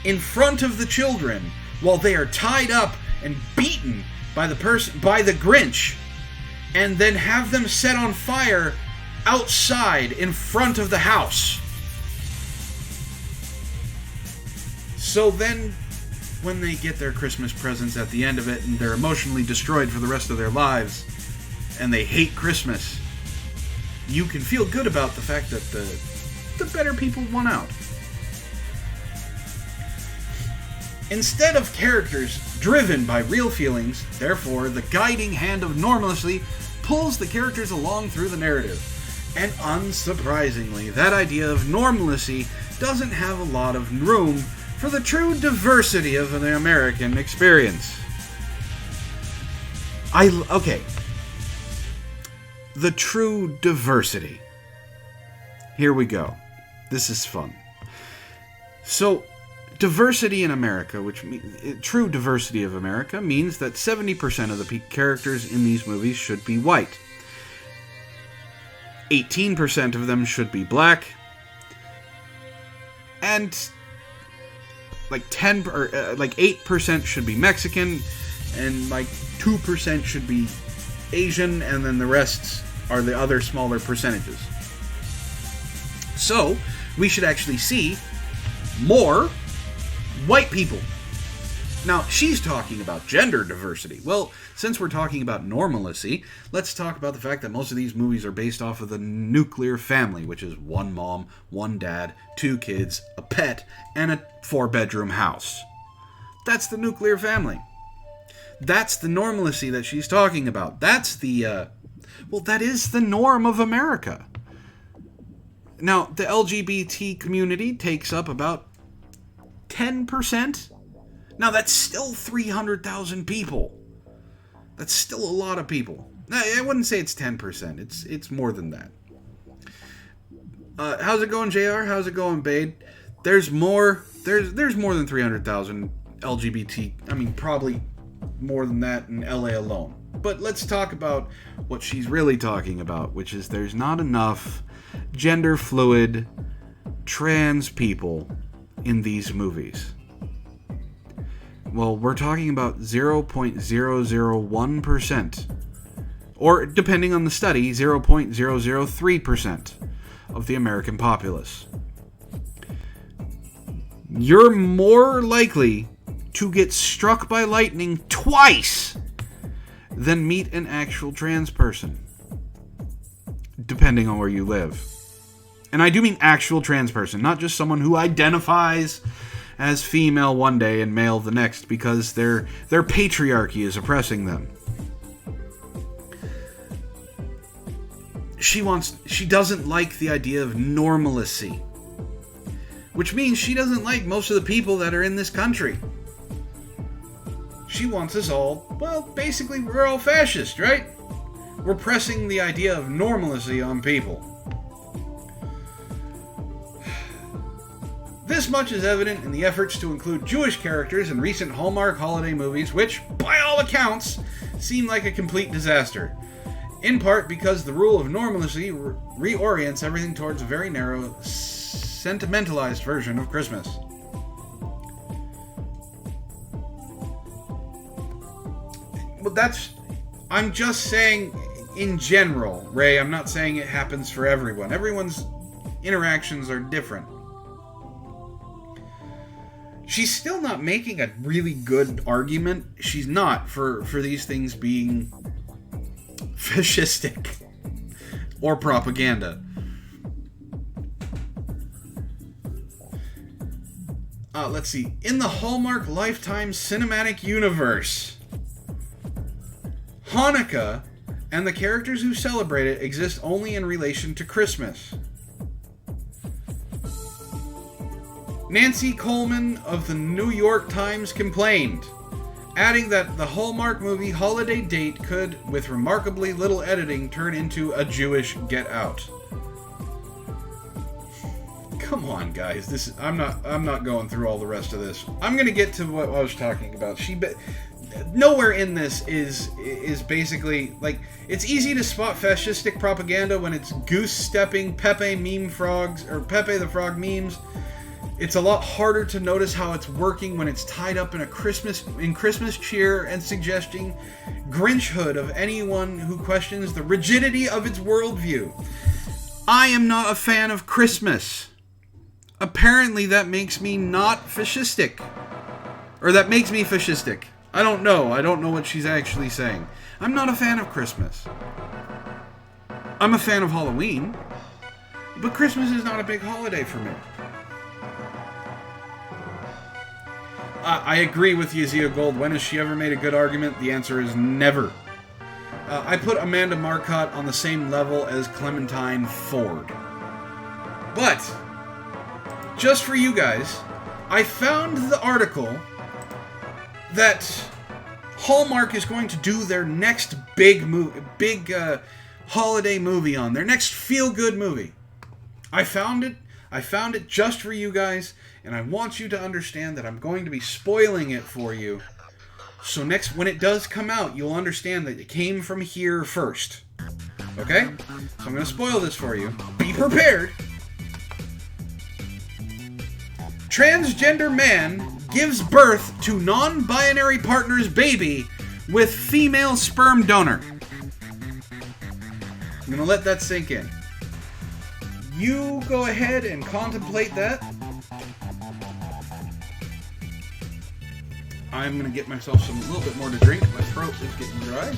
in front of the children while they are tied up and beaten by the Grinch, and then have them set on fire outside in front of the house. So then, when they get their Christmas presents at the end of it and they're emotionally destroyed for the rest of their lives, and they hate Christmas, you can feel good about the fact that the better people won out. Instead of characters driven by real feelings, therefore, the guiding hand of normalcy pulls the characters along through the narrative. And unsurprisingly, that idea of normalcy doesn't have a lot of room for the true diversity of the American experience. Okay. The true diversity. Here we go. This is fun. So, diversity in America, true diversity of America, means that 70% of the characters in these movies should be white. 18% of them should be black. And like 8% should be Mexican, and like 2% should be Asian, and then the rest are the other smaller percentages. So, we should actually see more white people. Now, she's talking about gender diversity. Well, since we're talking about normalcy, let's talk about the fact that most of these movies are based off of the nuclear family, which is one mom, one dad, 2 kids, a pet, and a 4-bedroom house. That's the nuclear family. That's the normalcy that she's talking about. That's that is the norm of America. Now, the LGBT community takes up about 10%. Now, that's still 300,000 people. That's still a lot of people. I wouldn't say it's 10%. It's more than that. How's it going, JR? How's it going, Bade? There's more than 300,000 LGBT. I mean, probably more than that in LA alone. But let's talk about what she's really talking about, which is there's not enough gender fluid trans people in these movies. Well, we're talking about 0.001%, or depending on the study, 0.003% of the American populace. You're more likely to get struck by lightning twice than meet an actual trans person, depending on where you live. And I do mean actual trans person, not just someone who identifies as female one day and male the next because their patriarchy is oppressing them. She doesn't like the idea of normalcy, which means she doesn't like most of the people that are in this country. She wants us all, well, basically we're all fascist, right? We're pressing the idea of normalcy on people. This much is evident in the efforts to include Jewish characters in recent Hallmark holiday movies, which, by all accounts, seem like a complete disaster. In part because the rule of normalcy reorients everything towards a very narrow, sentimentalized version of Christmas. Well, I'm just saying in general, Ray. I'm not saying it happens for everyone. Everyone's interactions are different. She's still not making a really good argument. She's not for these things being fascistic or propaganda. Let's see. In the Hallmark Lifetime Cinematic Universe, Hanukkah and the characters who celebrate it exist only in relation to Christmas. Nancy Coleman of the New York Times complained, adding that the Hallmark movie Holiday Date could, with remarkably little editing, turn into a Jewish Get Out. Come on, guys. I'm not going through all the rest of this. I'm going to get to what I was talking about. Nowhere in this is basically, like, it's easy to spot fascistic propaganda when it's goose-stepping Pepe meme frogs, or Pepe the Frog memes. It's a lot harder to notice how it's working when it's tied up in Christmas cheer and suggesting Grinchhood of anyone who questions the rigidity of its worldview. I am not a fan of Christmas. Apparently that makes me not fascistic. Or that makes me fascistic. I don't know. I don't know what she's actually saying. I'm not a fan of Christmas. I'm a fan of Halloween. But Christmas is not a big holiday for me. I agree with Yazia Gold. When has she ever made a good argument? The answer is never. I put Amanda Marcotte on the same level as Clementine Ford. But, just for you guys, I found the article that Hallmark is going to do their next big holiday movie on. Their next feel-good movie. I found it just for you guys, and I want you to understand that I'm going to be spoiling it for you. So when it does come out, you'll understand that it came from here first. Okay? So I'm going to spoil this for you. Be prepared. Transgender man gives birth to non-binary partner's baby with female sperm donor. I'm going to let that sink in. You go ahead and contemplate that. I'm going to get myself a little bit more to drink. My throat is getting dry.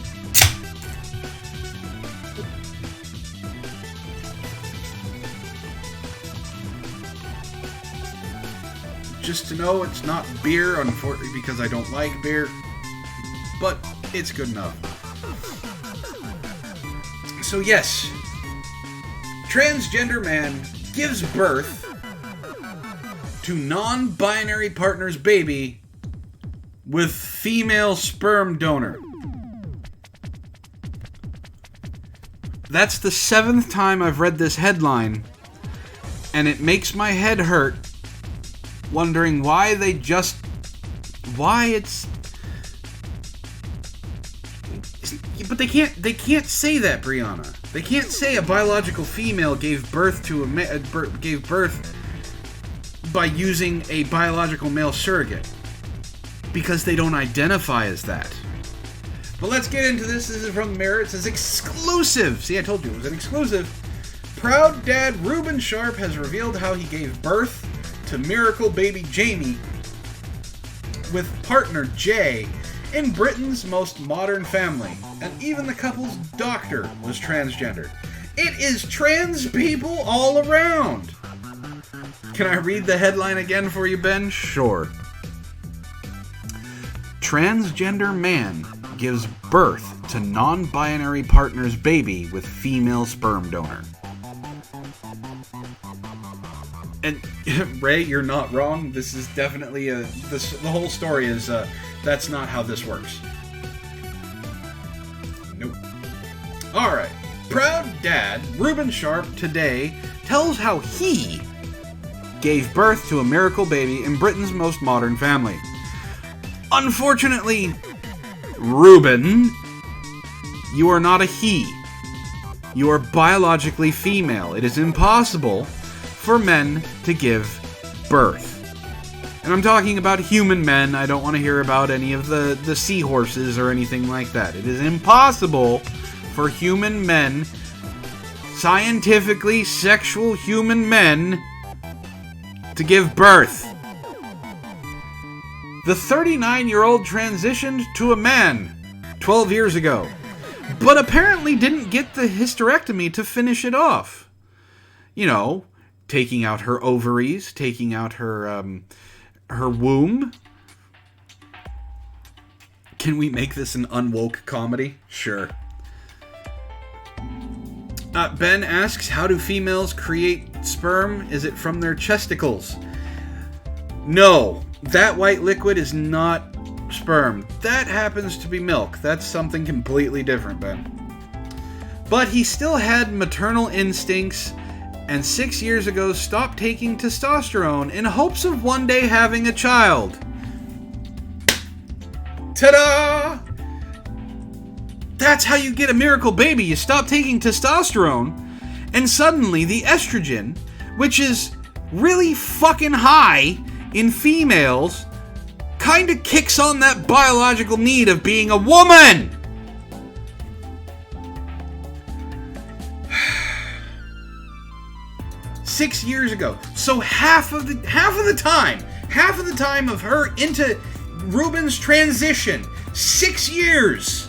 Just to know, it's not beer, unfortunately, because I don't like beer. But it's good enough. So yes, transgender man gives birth to non-binary partner's baby with female sperm donor. That's the 7th time I've read this headline, and it makes my head hurt, wondering why it's... But they can't say that, Brianna. They can't say a biological female gave birth to gave birth by using a biological male surrogate, because they don't identify as that. But let's get into this. This is from the Mirror. It says exclusive. See, I told you it was an exclusive. Proud dad Reuben Sharp has revealed how he gave birth to miracle baby Jamie with partner Jay in Britain's most modern family, and even the couple's doctor was transgendered. It is trans people all around. Can I read the headline again for you, Ben? Sure. Transgender man gives birth to non-binary partner's baby with female sperm donor. And Ray, you're not wrong. This is definitely the whole story is that's not how this works. Nope. All right. Proud dad Reuben Sharp today tells how he gave birth to a miracle baby in Britain's most modern family. Unfortunately, Reuben, you are not a he. You are biologically female. It is impossible for men to give birth. And I'm talking about human men. I don't want to hear about any of the seahorses or anything like that. It is impossible for human men, scientifically sexual human men to give birth. The 39-year-old transitioned to a man 12 years ago, but apparently didn't get the hysterectomy to finish it off. You know, taking out her ovaries, taking out her womb. Can we make this an unwoke comedy? Sure. Ben asks, how do females create sperm? Is it from their chesticles? No, that white liquid is not sperm. That happens to be milk. That's something completely different, Ben. But he still had maternal instincts, and 6 years ago stopped taking testosterone in hopes of one day having a child. Ta-da! That's how you get a miracle baby. You stop taking testosterone, and suddenly the estrogen, which is really fucking high in females, kind of kicks on that biological need of being a woman. Six years ago. So half of the time of her into Ruben's transition, 6 years,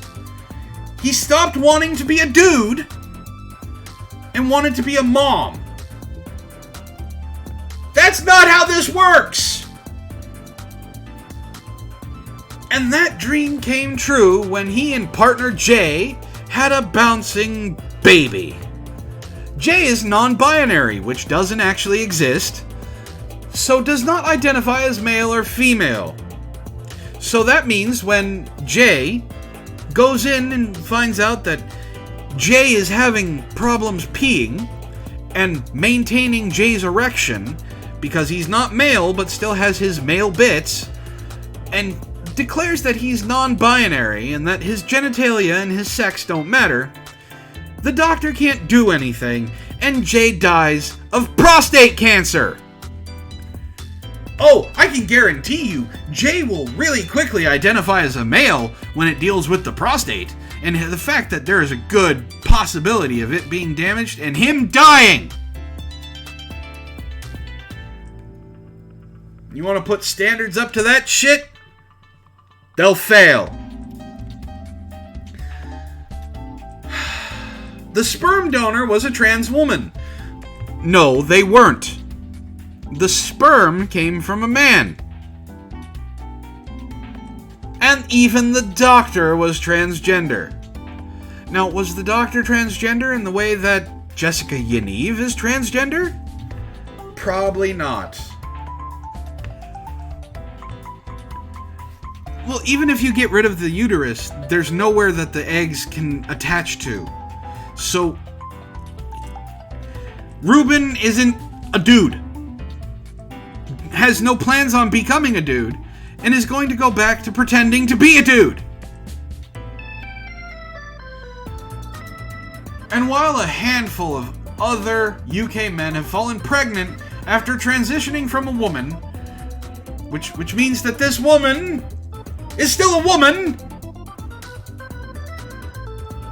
he stopped wanting to be a dude and wanted to be a mom. That's not how this works! And that dream came true when he and partner Jay had a bouncing baby. Jay is non-binary, which doesn't actually exist, so does not identify as male or female. So that means when Jay goes in and finds out that Jay is having problems peeing and maintaining Jay's erection because he's not male but still has his male bits, and declares that he's non-binary and that his genitalia and his sex don't matter, the doctor can't do anything, and Jay dies of prostate cancer. Oh, I can guarantee you, Jay will really quickly identify as a male when it deals with the prostate, and the fact that there is a good possibility of it being damaged and him dying. You want to put standards up to that shit? They'll fail. The sperm donor was a trans woman. No, they weren't. The sperm came from a man. And even the doctor was transgender. Now, was the doctor transgender in the way that Jessica Yaniv is transgender? Probably not. Well, even if you get rid of the uterus, there's nowhere that the eggs can attach to. So, Ruben isn't a dude. Has no plans on becoming a dude, and is going to go back to pretending to be a dude. And while a handful of other UK men have fallen pregnant after transitioning from a woman, which means that this woman is still a woman,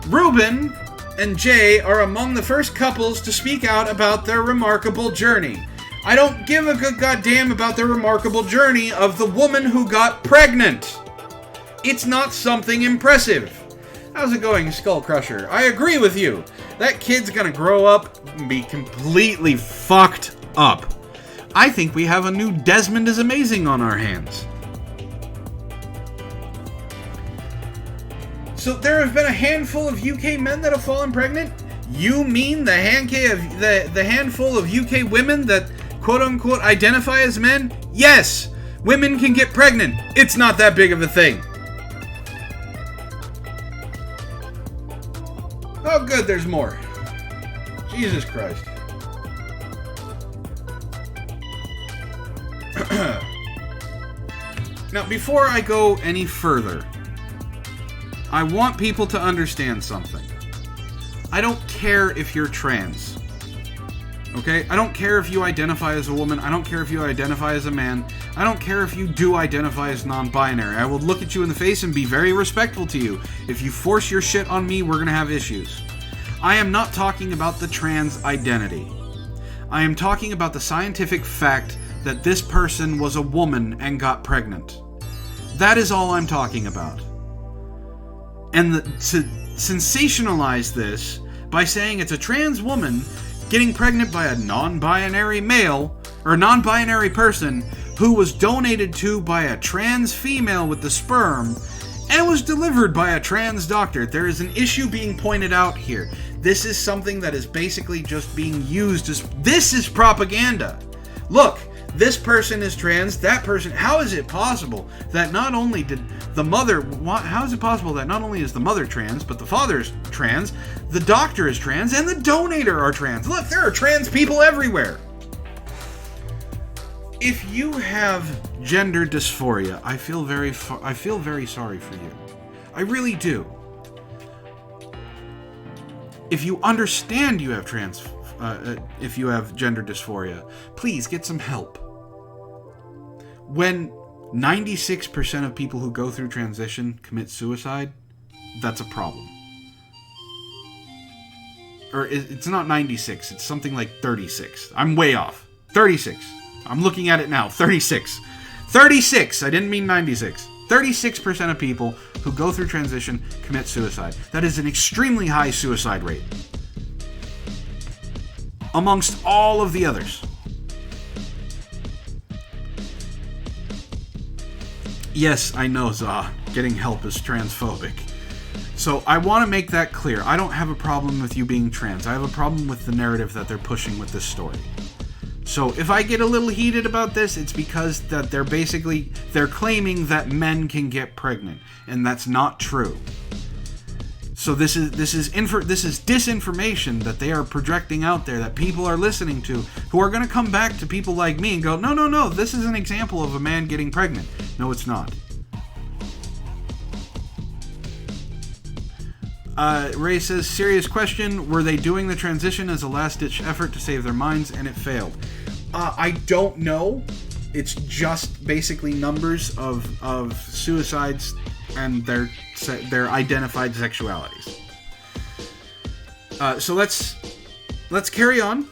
Ruben and Jay are among the first couples to speak out about their remarkable journey. I don't give a good goddamn about the remarkable journey of the woman who got pregnant. It's not something impressive. How's it going, Skull Crusher? I agree with you. That kid's gonna grow up and be completely fucked up. I think we have a new Desmond is Amazing on our hands. So there have been a handful of UK men that have fallen pregnant? You mean the handful of UK women that quote-unquote identify as men? Yes! Women can get pregnant. It's not that big of a thing. Oh good, there's more. Jesus Christ. Now, before I go any further, I want people to understand something. I don't care if you're trans. Okay? I don't care if you identify as a woman. I don't care if you identify as a man. I don't care if you do identify as non-binary. I will look at you in the face and be very respectful to you. If you force your shit on me, we're gonna have issues. I am not talking about the trans identity. I am talking about the scientific fact that this person was a woman and got pregnant. That is all I'm talking about. And to sensationalize this by saying it's a trans woman getting pregnant by a non-binary male, or non-binary person, who was donated to by a trans female with the sperm, and was delivered by a trans doctor. There is an issue being pointed out here. This is something that is basically just being used as... This is propaganda! Look, this person is trans, that person... How is it possible that not only did the mother... How is it possible that not only is the mother trans, but the father's trans, the doctor is trans, and the donator are trans? Look, there are trans people everywhere! If you have gender dysphoria, I feel very sorry for you. I really do. If you understand you have if you have gender dysphoria, please get some help. When 96% of people who go through transition commit suicide, that's a problem. Or it's not 96, it's something like 36. I'm way off. 36. I'm looking at it now. 36. 36! I didn't mean 96. 36% of people who go through transition commit suicide. That is an extremely high suicide rate. Amongst all of the others. Yes, I know, Zah. Getting help is transphobic. So I want to make that clear. I don't have a problem with you being trans. I have a problem with the narrative that they're pushing with this story. So if I get a little heated about this, it's because that they're claiming that men can get pregnant, and that's not true. So this is disinformation that they are projecting out there that people are listening to, who are going to come back to people like me and go, no, this is an example of a man getting pregnant. No, it's not. Ray says, serious question, were they doing the transition as a last-ditch effort to save their minds and it failed? I don't know. It's just basically numbers of suicides and their identified sexualities. So let's carry on.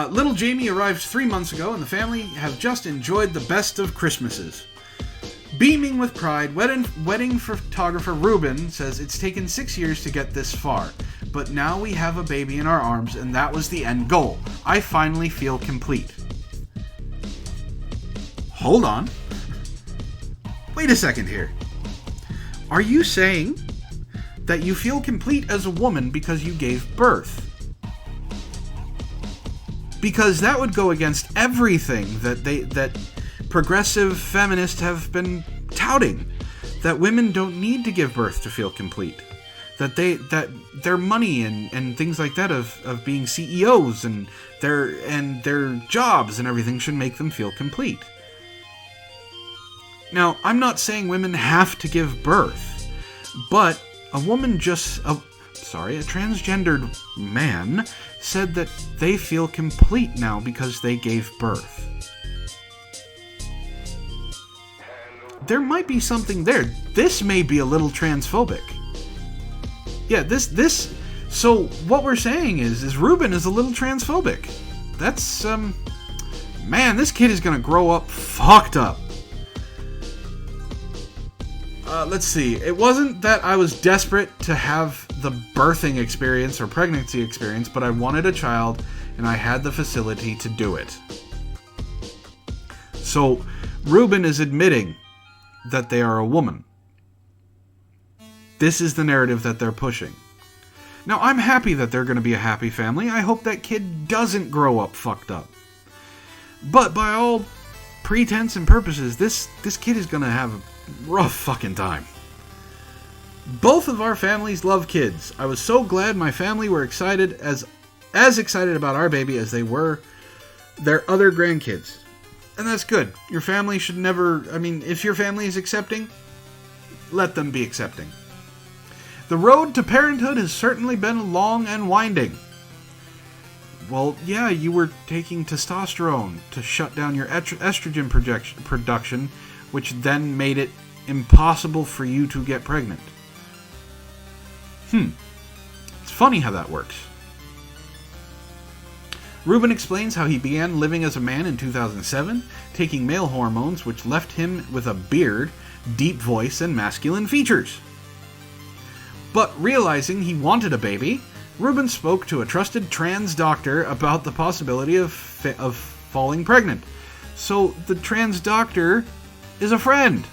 Little Jamie arrived 3 months ago and the family have just enjoyed the best of Christmases. Beaming with pride, wedding photographer Ruben says it's taken 6 years to get this far, but now we have a baby in our arms and that was the end goal. I finally feel complete. Hold on. Wait a second here. Are you saying that you feel complete as a woman because you gave birth? Because that would go against everything that progressive feminists have been touting, that women don't need to give birth to feel complete, that their money and things like that of being CEOs and their jobs and everything should make them feel complete. Now, I'm not saying women have to give birth, but a transgendered man said that they feel complete now because they gave birth. There might be something there. This may be a little transphobic. Yeah, so what we're saying is Ruben is a little transphobic. That's, man, this kid is gonna grow up fucked up. Let's see. It wasn't that I was desperate to have the birthing experience or pregnancy experience, but I wanted a child, and I had the facility to do it. So, Ruben is admitting that they are a woman. This is the narrative that they're pushing. Now, I'm happy that they're going to be a happy family. I hope that kid doesn't grow up fucked up. But by all pretense and purposes, this kid is going to have a rough fucking time. Both of our families love kids. I was so glad my family were excited as excited about our baby as they were their other grandkids. And that's good. Your family should never... if your family is accepting, let them be accepting. The road to parenthood has certainly been long and winding. Well, yeah, you were taking testosterone to shut down your estrogen production, which then made it impossible for you to get pregnant. It's Funny how that works. Ruben explains how he began living as a man in 2007, taking male hormones which left him with a beard, deep voice, and masculine features. But realizing he wanted a baby, Ruben spoke to a trusted trans doctor about the possibility of falling pregnant. So the trans doctor is a friend.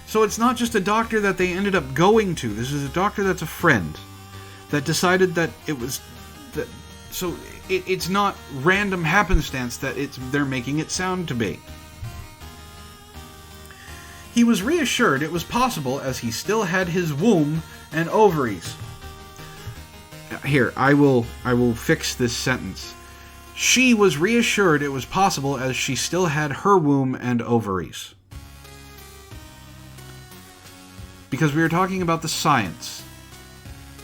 So it's not just a doctor that they ended up going to. This is a doctor that's a friend that decided that it was that. So it's not random happenstance that they're making it sound to be. He was reassured it was possible as he still had his womb and ovaries. Here, I will fix this sentence. She was reassured it was possible as she still had her womb and ovaries. Because we are talking about the science.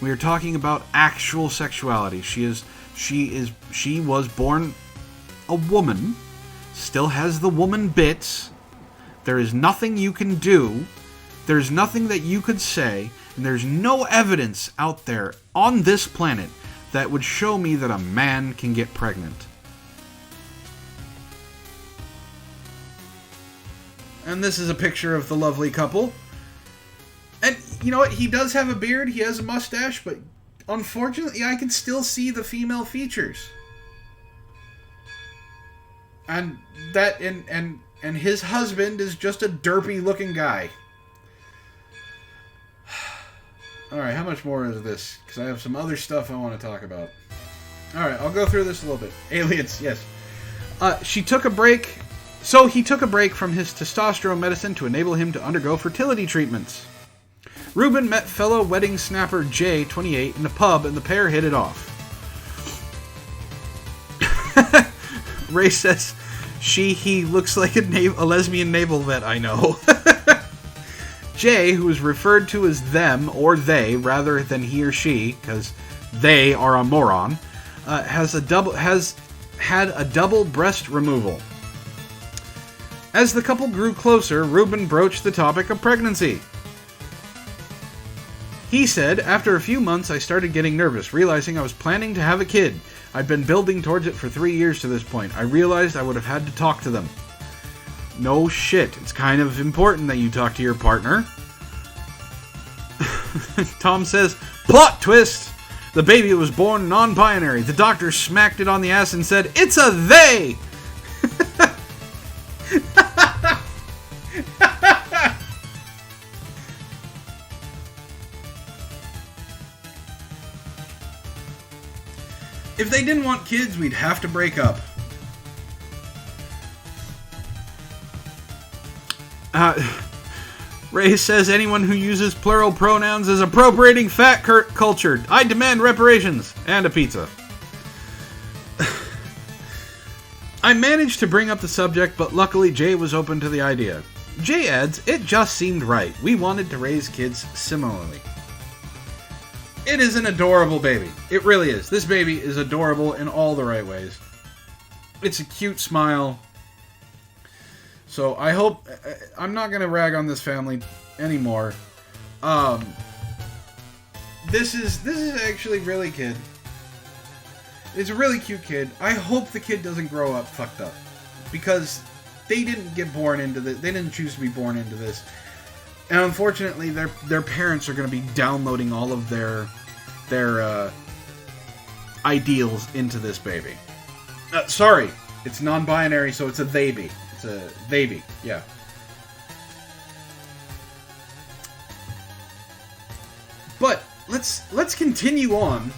We are talking about actual sexuality. She was born a woman, still has the woman bits. There is nothing you can do. There's nothing that you could say, and there's no evidence out there on this planet that would show me that a man can get pregnant. And this is a picture of the lovely couple. And you know what? He does have a beard, he has a mustache, but unfortunately I can still see the female features. And that and his husband is just a derpy looking guy. Alright, how much more is this? Because I have some other stuff I want to talk about. Alright, I'll go through this a little bit. Aliens, yes. She took a break. So he took a break from his testosterone medicine to enable him to undergo fertility treatments. Ruben met fellow wedding snapper Jay, 28, in a pub, and the pair hit it off. Ray says, he looks like a lesbian naval vet I know. Jay, who is referred to as them or they rather than he or she, because they are a moron, has had a double breast removal. As the couple grew closer, Ruben broached the topic of pregnancy. He said, after a few months I started getting nervous, realizing I was planning to have a kid. I'd been building towards it for 3 years to this point. I realized I would have had to talk to them. No shit. It's kind of important that you talk to your partner. Tom says, plot twist! The baby was born non-binary. The doctor smacked it on the ass and said, it's a they! If they didn't want kids, we'd have to break up. Ray says anyone who uses plural pronouns is appropriating fat culture. I demand reparations and a pizza. I managed to bring up the subject, but luckily Jay was open to the idea. Jay adds, it just seemed right. We wanted to raise kids similarly. It is an adorable baby. It really is. This baby is adorable in all the right ways. It's a cute smile. So I hope... I'm not going to rag on this family anymore. This is actually really kid. It's a really cute kid. I hope the kid doesn't grow up fucked up. Because they didn't get born into this. They didn't choose to be born into this. And unfortunately, their parents are going to be downloading all of their ideals into this baby. Sorry, it's non-binary, so it's a they-be. It's a they-be, yeah. But let's continue on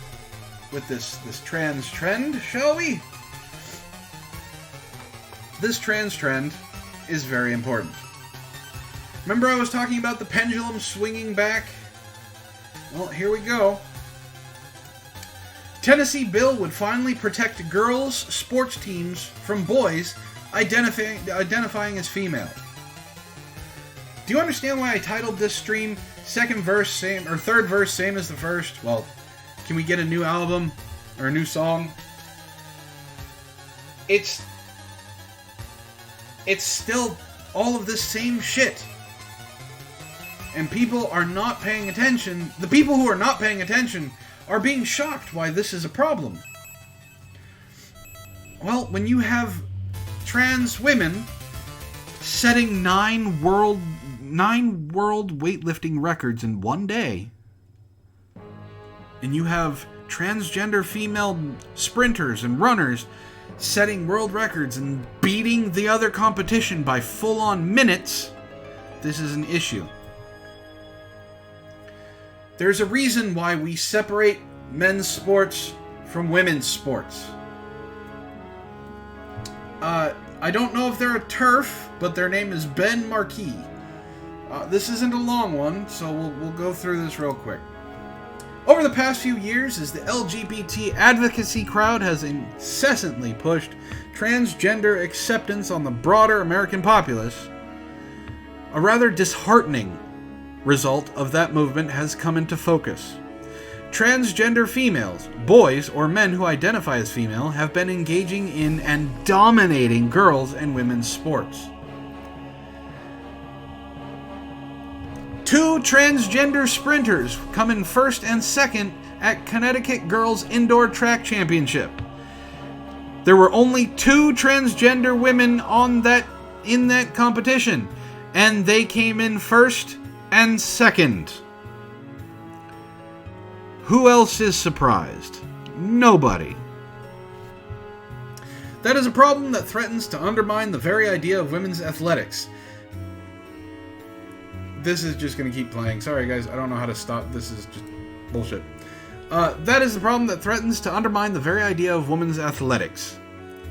with this trans trend, shall we? This trans trend is very important. Remember I was talking about the pendulum swinging back? Well, here we go. Tennessee bill would finally protect girls' sports teams from boys identifying as female. Do you understand why I titled this stream second verse same or third verse same as the first? Well, can we get a new album or a new song? It's still all of this same shit. And people are not paying attention. The people who are not paying attention are being shocked why this is a problem. Well, when you have trans women setting 9 world weightlifting records in one day, and you have transgender female sprinters and runners setting world records and beating the other competition by full-on minutes, this is an issue. There's a reason why we separate men's sports from women's sports. I don't know if they're a TERF, but their name is Ben Marquis. This isn't a long one, so we'll go through this real quick. Over the past few years, as the LGBT advocacy crowd has incessantly pushed transgender acceptance on the broader American populace, a rather disheartening result of that movement has come into focus. Transgender females, boys or men who identify as female, have been engaging in and dominating girls' and women's sports. 2 transgender sprinters come in first and second at Connecticut Girls Indoor Track Championship. There were only 2 transgender women in that competition, and they came in first and second. Who else is surprised? Nobody. That is a problem that threatens to undermine the very idea of women's athletics. This is just going to keep playing. Sorry, guys. I don't know how to stop. This is just bullshit. That is the problem that threatens to undermine the very idea of women's athletics.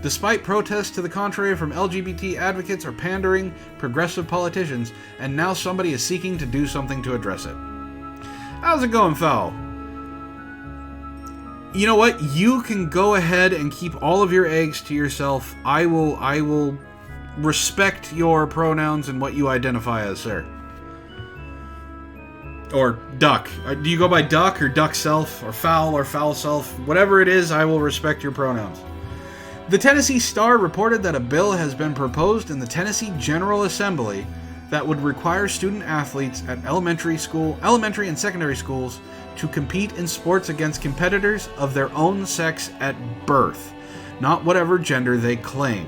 Despite protests to the contrary from LGBT advocates or pandering progressive politicians, and now somebody is seeking to do something to address it. How's it going, Fowl? You know what? You can go ahead and keep all of your eggs to yourself. I will respect your pronouns and what you identify as, sir. Or duck. Do you go by duck or duck self or foul self? Whatever it is, I will respect your pronouns. The Tennessee Star reported that a bill has been proposed in the Tennessee General Assembly that would require student athletes at elementary and secondary schools to compete in sports against competitors of their own sex at birth, not whatever gender they claim.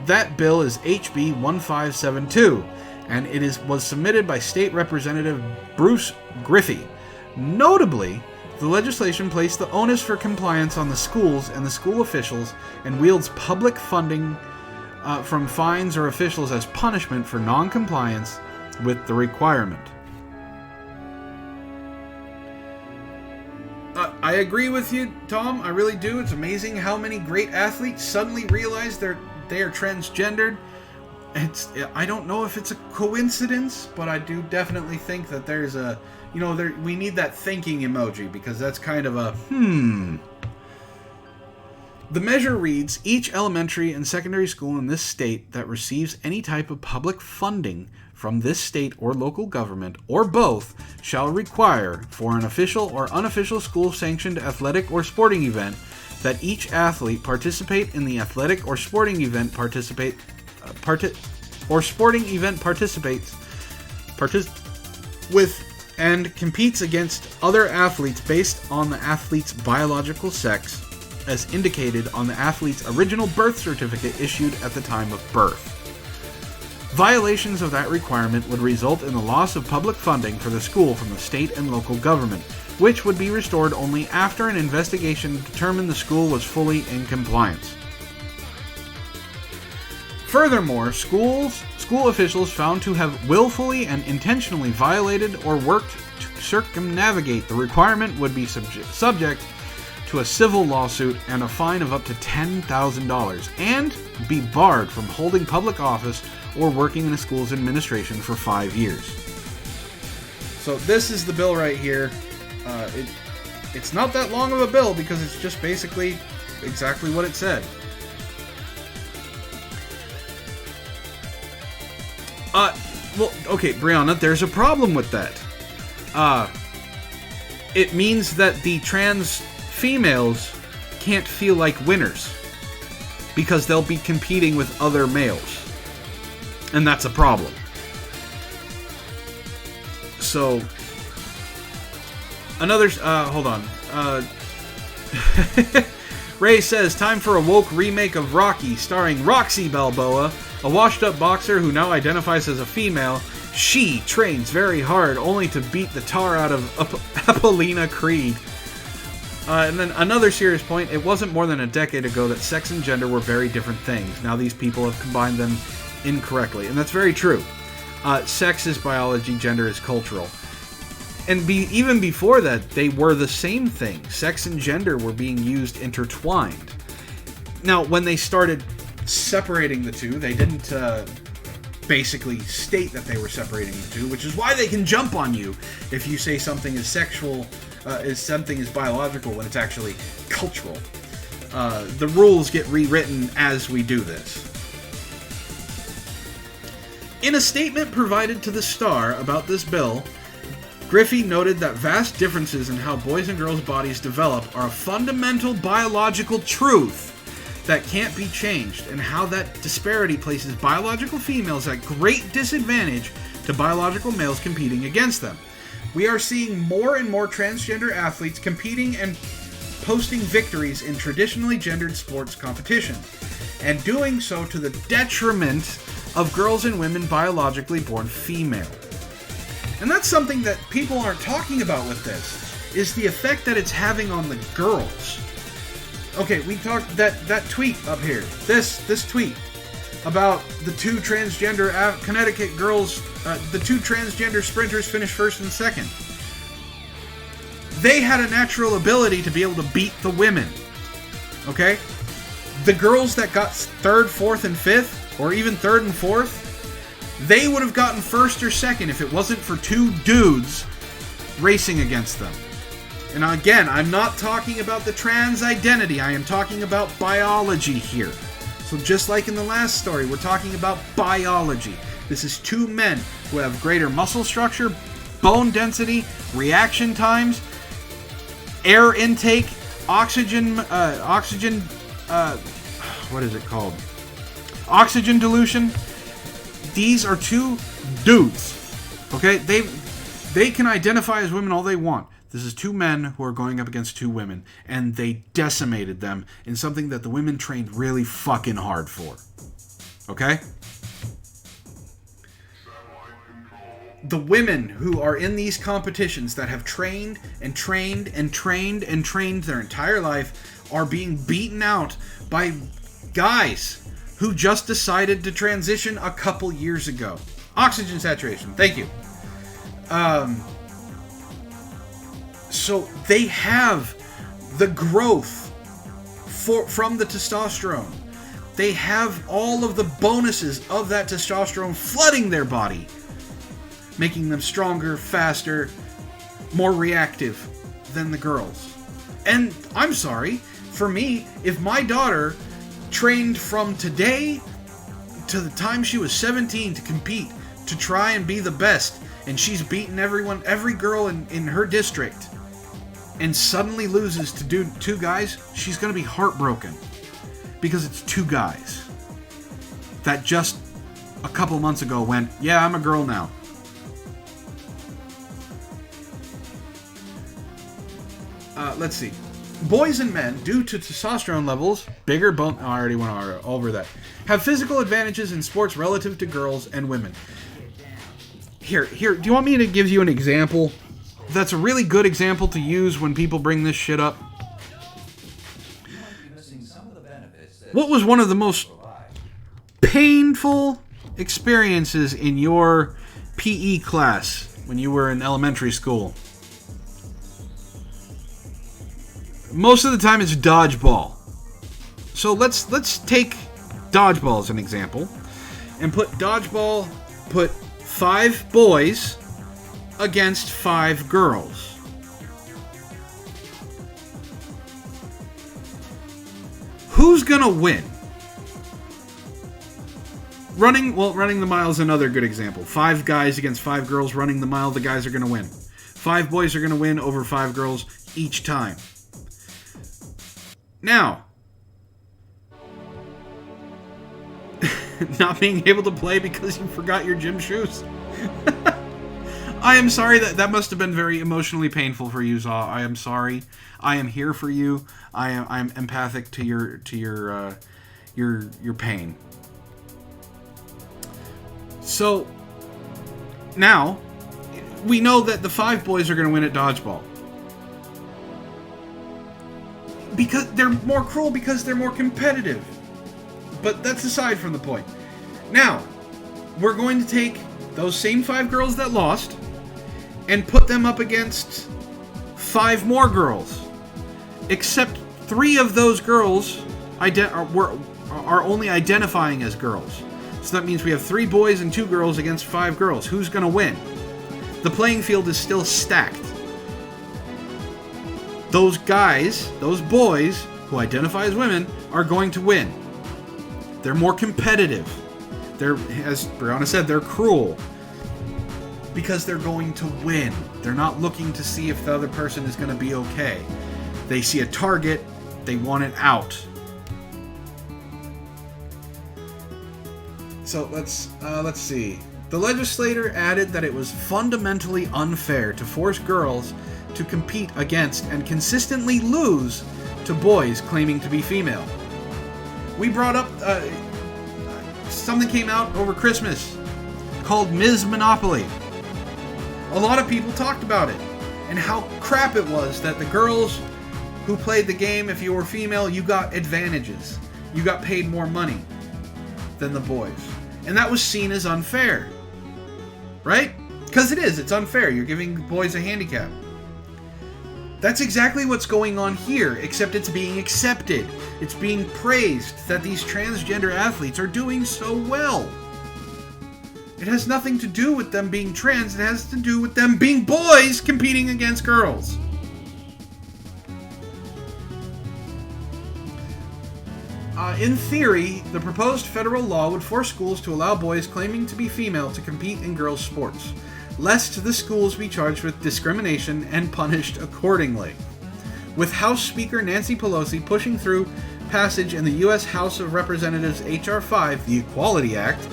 That bill is HB 1572, and it was submitted by State Representative Bruce Griffey. Notably, the legislation placed the onus for compliance on the schools and the school officials and wields public funding from fines or officials as punishment for non-compliance with the requirement. I agree with you, Tom. I really do. It's amazing how many great athletes suddenly realize they are transgendered. I don't know if it's a coincidence, but I do definitely think that there's a, we need that thinking emoji, because that's kind of a The measure reads, each elementary and secondary school in this state that receives any type of public funding from this state or local government, or both, shall require, for an official or unofficial school-sanctioned athletic or sporting event, that each athlete participate in the athletic or sporting event participates with and competes against other athletes based on the athlete's biological sex, as indicated on the athlete's original birth certificate issued at the time of birth. Violations of that requirement would result in the loss of public funding for the school from the state and local government, which would be restored only after an investigation determined the school was fully in compliance. Furthermore, school officials found to have willfully and intentionally violated or worked to circumnavigate the requirement would be subject to a civil lawsuit and a fine of up to $10,000, and be barred from holding public office or working in a school's administration for 5 years. So this is the bill right here. It's not that long of a bill because it's just basically exactly what it said. Well, okay, Brianna, there's a problem with that. It means that the trans females can't feel like winners because they'll be competing with other males. And that's a problem. So, another, hold on. Ray says, time for a woke remake of Rocky, starring Roxy Balboa, a washed-up boxer who now identifies as a female. She trains very hard, only to beat the tar out of Apollina Creed. And then another serious point, it wasn't more than a decade ago that sex and gender were very different things. Now these people have combined them incorrectly, and that's very true. Sex is biology, gender is cultural. And even before that, they were the same thing. Sex and gender were being used intertwined. Now, when they started separating the two, they didn't basically state that they were separating the two, which is why they can jump on you if you say something is sexual, something is biological when it's actually cultural. The rules get rewritten as we do this. In a statement provided to the Star about this bill, Griffey noted that vast differences in how boys' and girls' bodies develop are a fundamental biological truth that can't be changed, and how that disparity places biological females at great disadvantage to biological males competing against them. We are seeing more and more transgender athletes competing and posting victories in traditionally gendered sports competition, and doing so to the detriment of girls and women biologically born female. And that's something that people aren't talking about with this, is the effect that it's having on the girls. Okay, we talked that tweet up here, this tweet about the two transgender Connecticut girls, the two transgender sprinters finished first and second. They had a natural ability to be able to beat the women. Okay? The girls that got third, fourth, and fifth, or even third and fourth, they would have gotten first or second if it wasn't for two dudes racing against them. And again, I'm not talking about the trans identity, I am talking about biology here. So just like in the last story, we're talking about biology. This is two men who have greater muscle structure, bone density, reaction times, air intake, oxygen dilution. These are two dudes, okay? They can identify as women all they want. This is two men who are going up against two women, and they decimated them in something that the women trained really fucking hard for. Okay? The women who are in these competitions that have trained and trained and trained and trained their entire life are being beaten out by guys who just decided to transition a couple years ago. Oxygen saturation. Thank you. So they have the growth from the testosterone. They have all of the bonuses of that testosterone flooding their body, making them stronger, faster, more reactive than the girls. And I'm sorry, for me, if my daughter trained from today to the time she was 17 to compete, to try and be the best, and she's beaten every girl in her district, and suddenly loses to two guys, she's going to be heartbroken. Because it's two guys that just a couple months ago went, yeah, I'm a girl now. Let's see. Boys and men, due to testosterone levels, bigger bone... I already went over that. Have physical advantages in sports relative to girls and women. Here. Do you want me to give you an example? That's a really good example to use when people bring this shit up. What was one of the most painful experiences in your PE class when you were in elementary school? Most of the time it's dodgeball. So let's take dodgeball as an example and put 5 boys against 5 girls. Who's gonna win? Running the mile is another good example. 5 guys against 5 girls running the mile, the guys are gonna win. 5 boys are gonna win over 5 girls each time. Now, not being able to play because you forgot your gym shoes. I am sorry that must have been very emotionally painful for you, Zaw. I am sorry. I am here for you. I'm empathic to your pain. So now we know that the 5 boys are going to win at dodgeball. Because they're more cruel, because they're more competitive. But that's aside from the point. Now, we're going to take those same 5 girls that lost and put them up against 5 more girls. Except 3 of those girls are only identifying as girls. So that means we have 3 boys and 2 girls against 5 girls. Who's going to win? The playing field is still stacked. Those guys, those boys who identify as women, are going to win. They're more competitive. They're, as Brianna said, they're cruel. Because they're going to win. They're not looking to see if the other person is going to be okay. They see a target, they want it out. So let's see. The legislator added that it was fundamentally unfair to force girls to compete against and consistently lose to boys claiming to be female. We brought up something came out over Christmas called Ms. Monopoly. A lot of people talked about it and how crap it was that the girls who played the game, if you were female, you got advantages. You got paid more money than the boys. And that was seen as unfair. Right? Because it is. It's unfair. You're giving boys a handicap. That's exactly what's going on here, except it's being accepted. It's being praised that these transgender athletes are doing so well. It has nothing to do with them being trans. It has to do with them being boys competing against girls. In theory, the proposed federal law would force schools to allow boys claiming to be female to compete in girls' sports, lest the schools be charged with discrimination and punished accordingly. With House Speaker Nancy Pelosi pushing through passage in the U.S. House of Representatives H.R. 5, the Equality Act,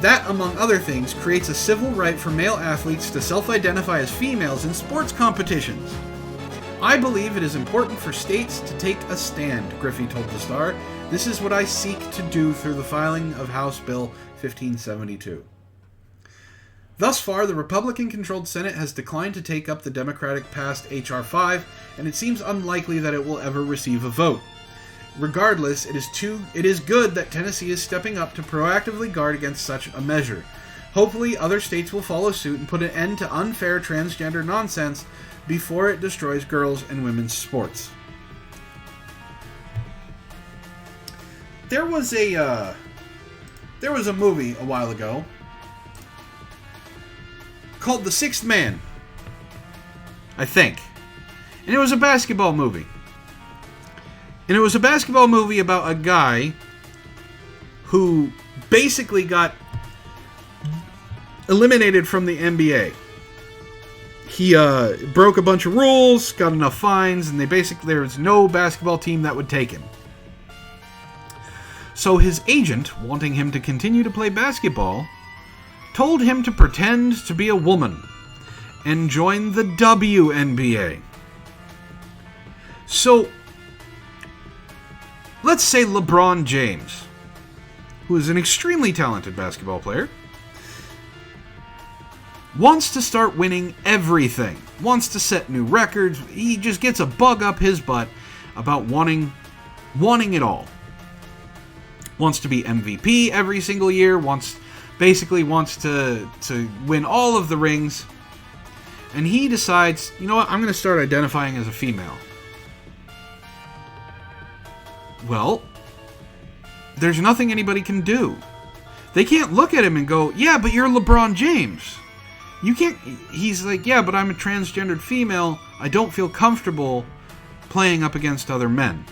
that, among other things, creates a civil right for male athletes to self-identify as females in sports competitions. I believe it is important for states to take a stand, Griffey told the Star. This is what I seek to do through the filing of House Bill 1572. Thus far, the Republican-controlled Senate has declined to take up the Democratic-passed H.R. 5, and it seems unlikely that it will ever receive a vote. Regardless, it is good that Tennessee is stepping up to proactively guard against such a measure. Hopefully, other states will follow suit and put an end to unfair transgender nonsense before it destroys girls' and women's sports. There was a movie a while ago called The Sixth Man, I think. And it was a basketball movie. And it was a basketball movie about a guy who basically got eliminated from the NBA. He broke a bunch of rules, got enough fines, and there was no basketball team that would take him. So his agent, wanting him to continue to play basketball, told him to pretend to be a woman and join the WNBA. So, let's say LeBron James, who is an extremely talented basketball player, wants to start winning everything, wants to set new records. He just gets a bug up his butt about wanting it all. Wants to be MVP every single year, wants to win all of the rings. And he decides, you know what, I'm going to start identifying as a female. Well, there's nothing anybody can do. They can't look at him and go, yeah, but you're LeBron James. You can't. He's like, yeah, but I'm a transgendered female. I don't feel comfortable playing up against other men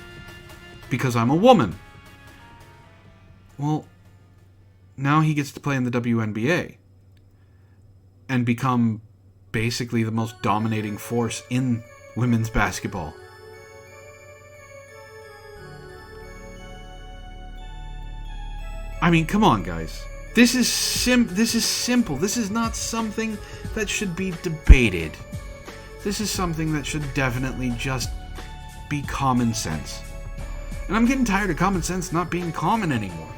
because I'm a woman. Well, now he gets to play in the WNBA and become basically the most dominating force in women's basketball. I mean, come on, guys. This is simple. This is not something that should be debated. This is something that should definitely just be common sense. And I'm getting tired of common sense not being common anymore.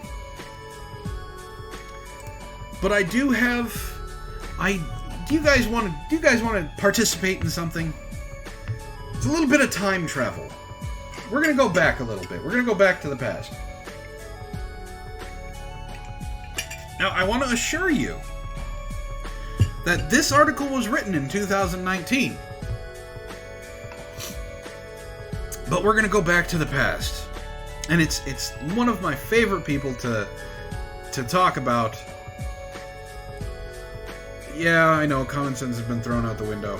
But I do have... Do you guys want to participate in something? It's a little bit of time travel. We're going to go back a little bit. We're going to go back to the past. Now, I want to assure you that this article was written in 2019. But we're going to go back to the past. And it's one of my favorite people to talk about. Yeah, I know, common sense has been thrown out the window.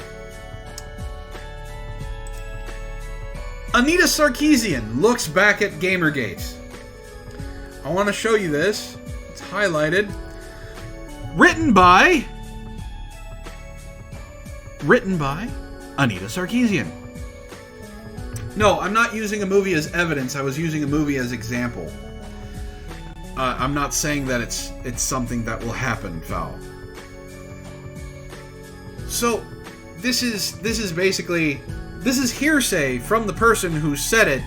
Anita Sarkeesian looks back at Gamergate. I want to show you this. It's highlighted. Written by Anita Sarkeesian. No, I'm not using a movie as evidence. I was using a movie as example. I'm not saying that it's something that will happen, Val. So, this is basically... This is hearsay from the person who said it,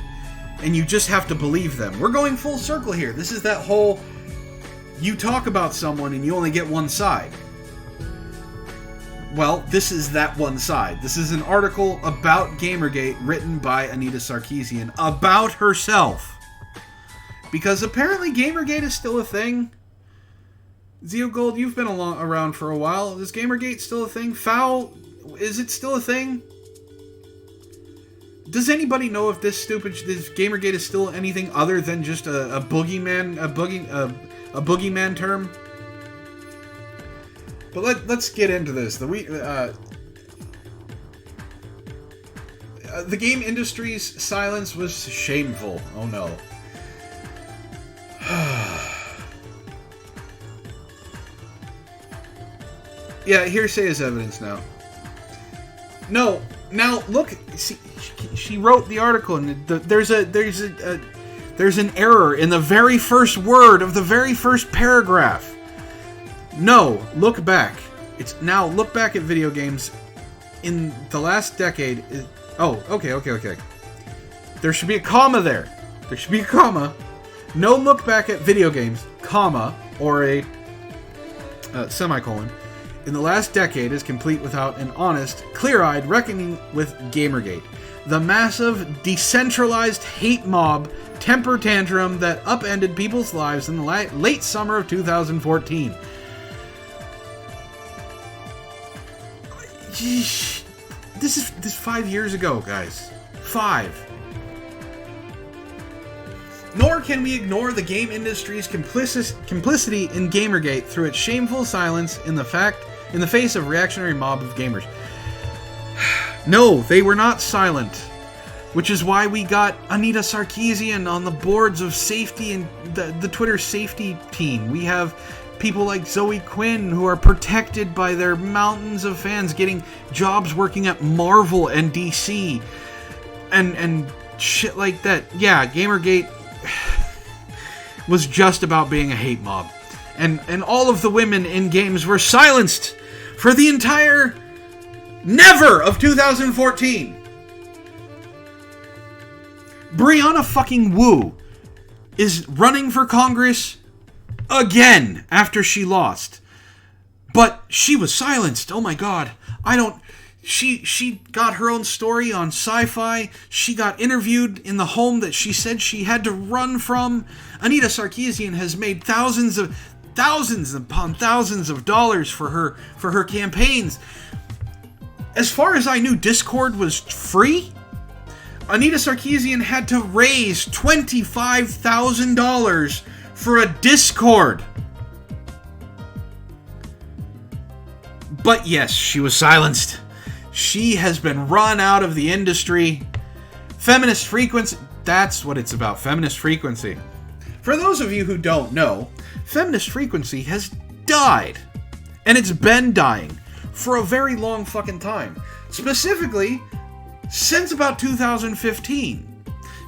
and you just have to believe them. We're going full circle here. This is that whole... You talk about someone and you only get one side. Well, this is that one side. This is an article about Gamergate written by Anita Sarkeesian about herself. Because apparently Gamergate is still a thing. Zeogold, you've been around for a while. Is Gamergate still a thing? Foul, is it still a thing? Does anybody know if this Gamergate is still anything other than just a boogeyman term? But let's get into this. The game industry's silence was shameful. Oh no. Yeah, hearsay is evidence now. No, now look. See, she wrote the article, and there's an error in the very first word of the very first paragraph. No, look back. It's now look back at video games in the last decade. Oh, okay. There should be a comma there. There should be a comma. No, look back at video games, comma, or a semicolon. In the last decade is complete without an honest, clear-eyed reckoning with Gamergate. The massive, decentralized hate mob temper tantrum that upended people's lives in the late summer of 2014. This is 5 years ago, guys. 5. Nor can we ignore the game industry's complicity in Gamergate through its shameful silence in the face of reactionary mob of gamers. No, they were not silent. Which is why we got Anita Sarkeesian on the boards of safety and the Twitter safety team. We have people like Zoe Quinn who are protected by their mountains of fans getting jobs working at Marvel and DC. And shit like that. Yeah, Gamergate was just about being a hate mob. And all of the women in games were silenced for the entire never of 2014. Brianna fucking Wu is running for Congress again after she lost. But she was silenced. Oh my god. She got her own story on Sci-Fi. She got interviewed in the home that she said she had to run from. Anita Sarkeesian has made thousands upon thousands of dollars for her campaigns. As far as I knew, Discord was free. Anita Sarkeesian had to raise $25,000 for a Discord. But yes, she was silenced. She has been run out of the industry. Feminist frequency. That's what it's about. Feminist frequency. For those of you who don't know, feminist frequency has died. And it's been dying for a very long fucking time. Specifically, since about 2015.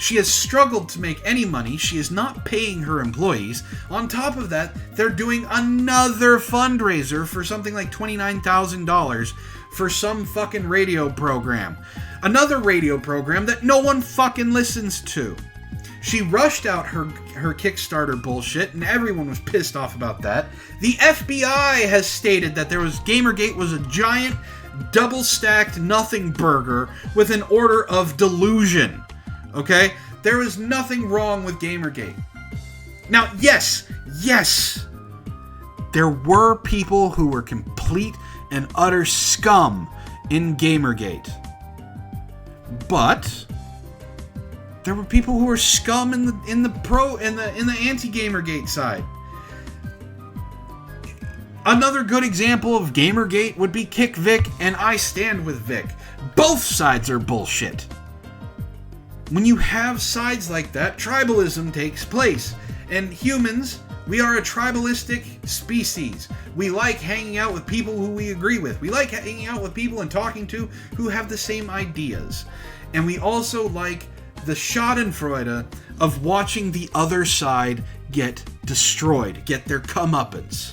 She has struggled to make any money. She is not paying her employees. On top of that, they're doing another fundraiser for something like $29,000 for some fucking radio program. Another radio program that no one fucking listens to. She rushed out her Kickstarter bullshit, and everyone was pissed off about that. The FBI has stated that Gamergate was a giant, double-stacked nothing burger with an order of delusion. Okay? There is nothing wrong with Gamergate. Now, yes, there were people who were complete and utter scum in Gamergate. But there were people who were scum in the anti-Gamergate side. Another good example of Gamergate would be Kick Vic and I Stand With Vic. Both sides are bullshit. When you have sides like that, tribalism takes place. And humans, we are a tribalistic species. We like hanging out with people who we agree with. We like hanging out with people and talking to who have the same ideas. And we also like the schadenfreude of watching the other side get destroyed, get their comeuppance.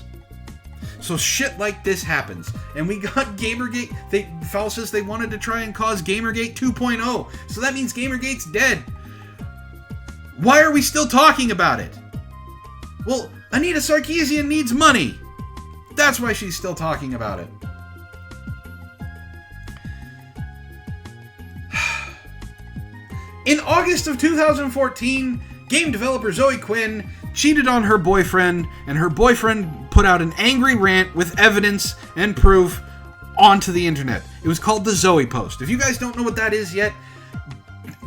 So shit like this happens. And we got Gamergate. Fowl says they wanted to try and cause Gamergate 2.0. So that means Gamergate's dead. Why are we still talking about it? Well, Anita Sarkeesian needs money. That's why she's still talking about it. In August of 2014, game developer Zoe Quinn cheated on her boyfriend, and her boyfriend put out an angry rant with evidence and proof onto the internet. It was called the Zoe Post. If you guys don't know what that is yet,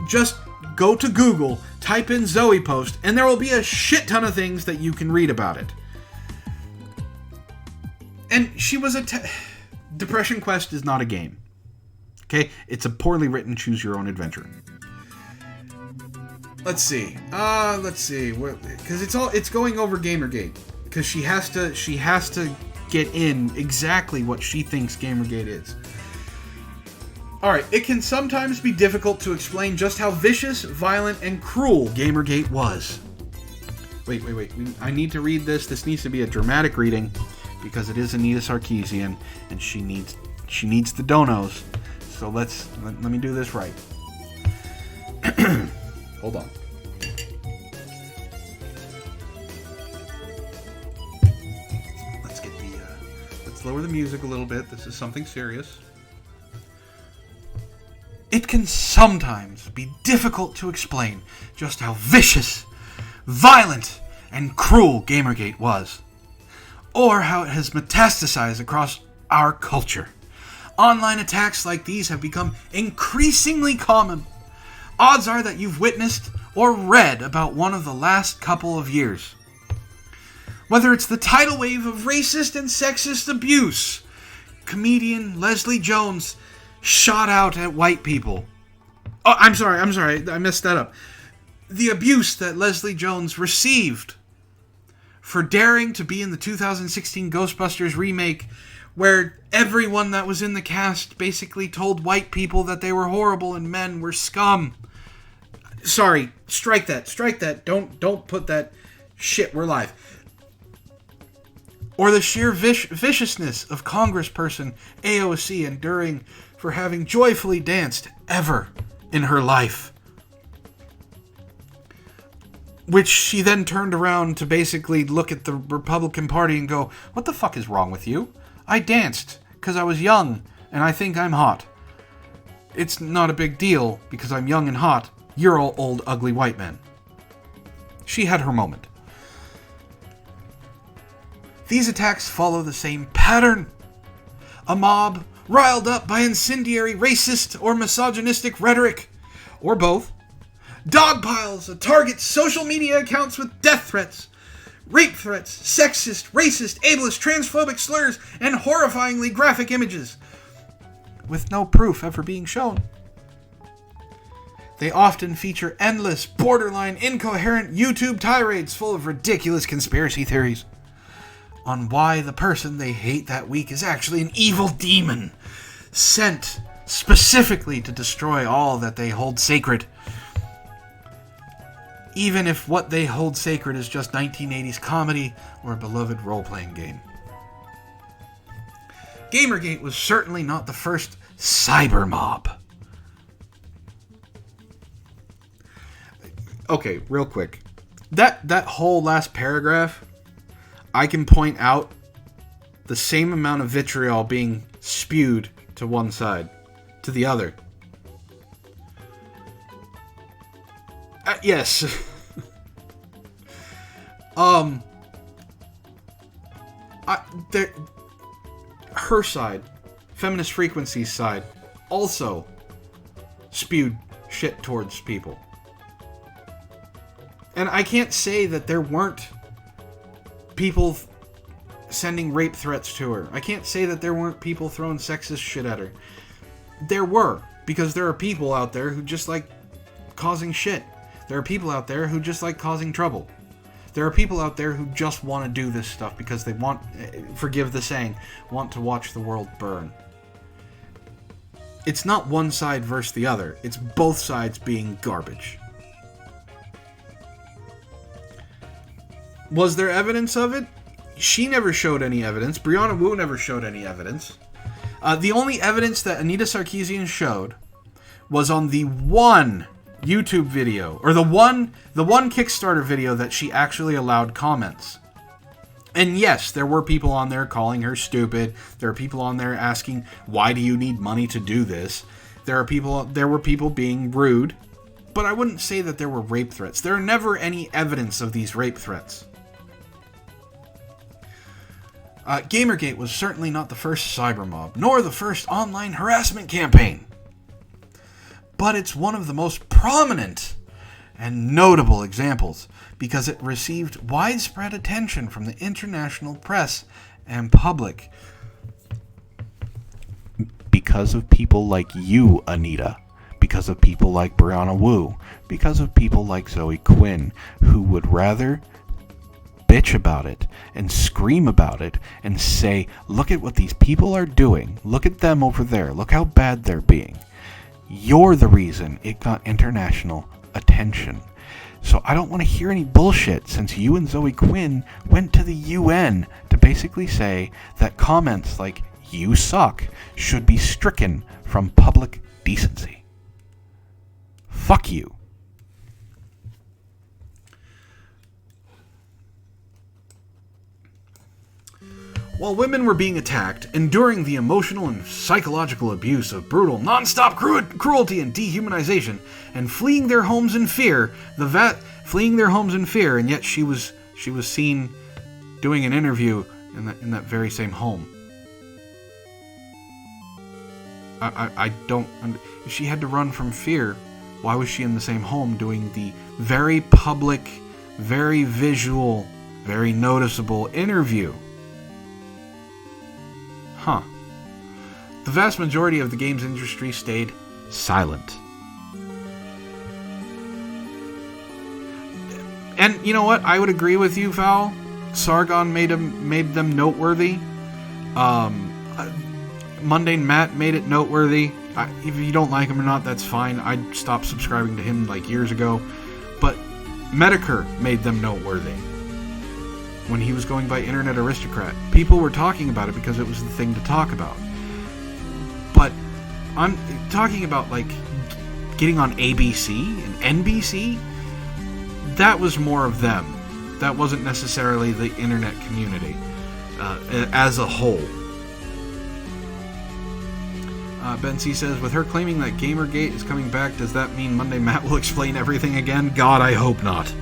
just go to Google, type in Zoe Post, and there will be a shit ton of things that you can read about it. And she was Depression Quest is not a game. Okay? It's a poorly written choose your own adventure. Let's see. Because it's going over Gamergate. Because she has to get in exactly what she thinks Gamergate is. Alright, it can sometimes be difficult to explain just how vicious, violent, and cruel Gamergate was. Wait. I need to read this. This needs to be a dramatic reading. Because it is Anita Sarkeesian. And she needs the donos. So let me do this right. Hold on. Let's lower the music a little bit. This is something serious. It can sometimes be difficult to explain just how vicious, violent, and cruel Gamergate was. Or how it has metastasized across our culture. Online attacks like these have become increasingly common. Odds are that you've witnessed or read about one of the last couple of years. Whether it's the tidal wave of racist and sexist abuse, comedian Leslie Jones shot out at white people. Oh, I'm sorry, I messed that up. The abuse that Leslie Jones received for daring to be in the 2016 Ghostbusters remake, where everyone that was in the cast basically told white people that they were horrible and men were scum. Sorry, strike that. Don't put that shit. We're live. Or the sheer viciousness of Congressperson AOC enduring for having joyfully danced ever in her life. Which she then turned around to basically look at the Republican Party and go, what the fuck is wrong with you? I danced because I was young and I think I'm hot. It's not a big deal because I'm young and hot. You're all old, ugly white men. She had her moment. These attacks follow the same pattern. A mob riled up by incendiary racist or misogynistic rhetoric, or both. Dog piles that target social media accounts with death threats, rape threats, sexist, racist, ableist, transphobic slurs, and horrifyingly graphic images, with no proof ever being shown. They often feature endless, borderline, incoherent YouTube tirades full of ridiculous conspiracy theories on why the person they hate that week is actually an evil demon sent specifically to destroy all that they hold sacred. even if what they hold sacred is just 1980s comedy or a beloved role-playing game. Gamergate was certainly not the first cyber mob. Okay, real quick. That whole last paragraph, I can point out the same amount of vitriol being spewed to one side, to the other. Yes. Her side, Feminist Frequency's side, also spewed shit towards people. And I can't say that there weren't people sending rape threats to her. I can't say that there weren't people throwing sexist shit at her. There were, because there are people out there who just like causing shit. There are people out there who just like causing trouble. There are people out there who just want to do this stuff because they want, forgive the saying, want to watch the world burn. It's not one side versus the other. It's both sides being garbage. Was there evidence of it? She never showed any evidence. Brianna Wu never showed any evidence. The only evidence that Anita Sarkeesian showed was on the one YouTube video, or the one Kickstarter video that she actually allowed comments. And yes, there were people on there calling her stupid. There are people on there asking, why do you need money to do this? There were people being rude, but I wouldn't say that there were rape threats. There are never any evidence of these rape threats. Gamergate was certainly not the first cyber mob, nor the first online harassment campaign. But it's one of the most prominent and notable examples because it received widespread attention from the international press and public. Because of people like you, Anita. Because of people like Brianna Wu. Because of people like Zoe Quinn, who would rather bitch about it and scream about it and say, look at what these people are doing. Look at them over there. Look how bad they're being. You're the reason it got international attention. So I don't want to hear any bullshit since you and Zoe Quinn went to the UN to basically say that comments like, you suck, should be stricken from public decency. Fuck you. While women were being attacked, enduring the emotional and psychological abuse of brutal, non-stop cruelty and dehumanization, and fleeing their homes in fear, and yet she was seen doing an interview in that very same home. I don't. If she had to run from fear, why was she in the same home doing the very public, very visual, very noticeable interview? Huh. The vast majority of the games industry stayed silent. And you know what? I would agree with you, Val. Sargon made them noteworthy. Mundane Matt made it noteworthy. If you don't like him or not, that's fine. I stopped subscribing to him like years ago. But Medicare made them noteworthy. When he was going by Internet Aristocrat, people were talking about it because it was the thing to talk about. But I'm talking about like getting on ABC and NBC. That was more of them. That wasn't necessarily the internet community as a whole. Ben C says, with her claiming that Gamergate is coming back, does that mean Monday Matt will explain everything again? God, I hope not.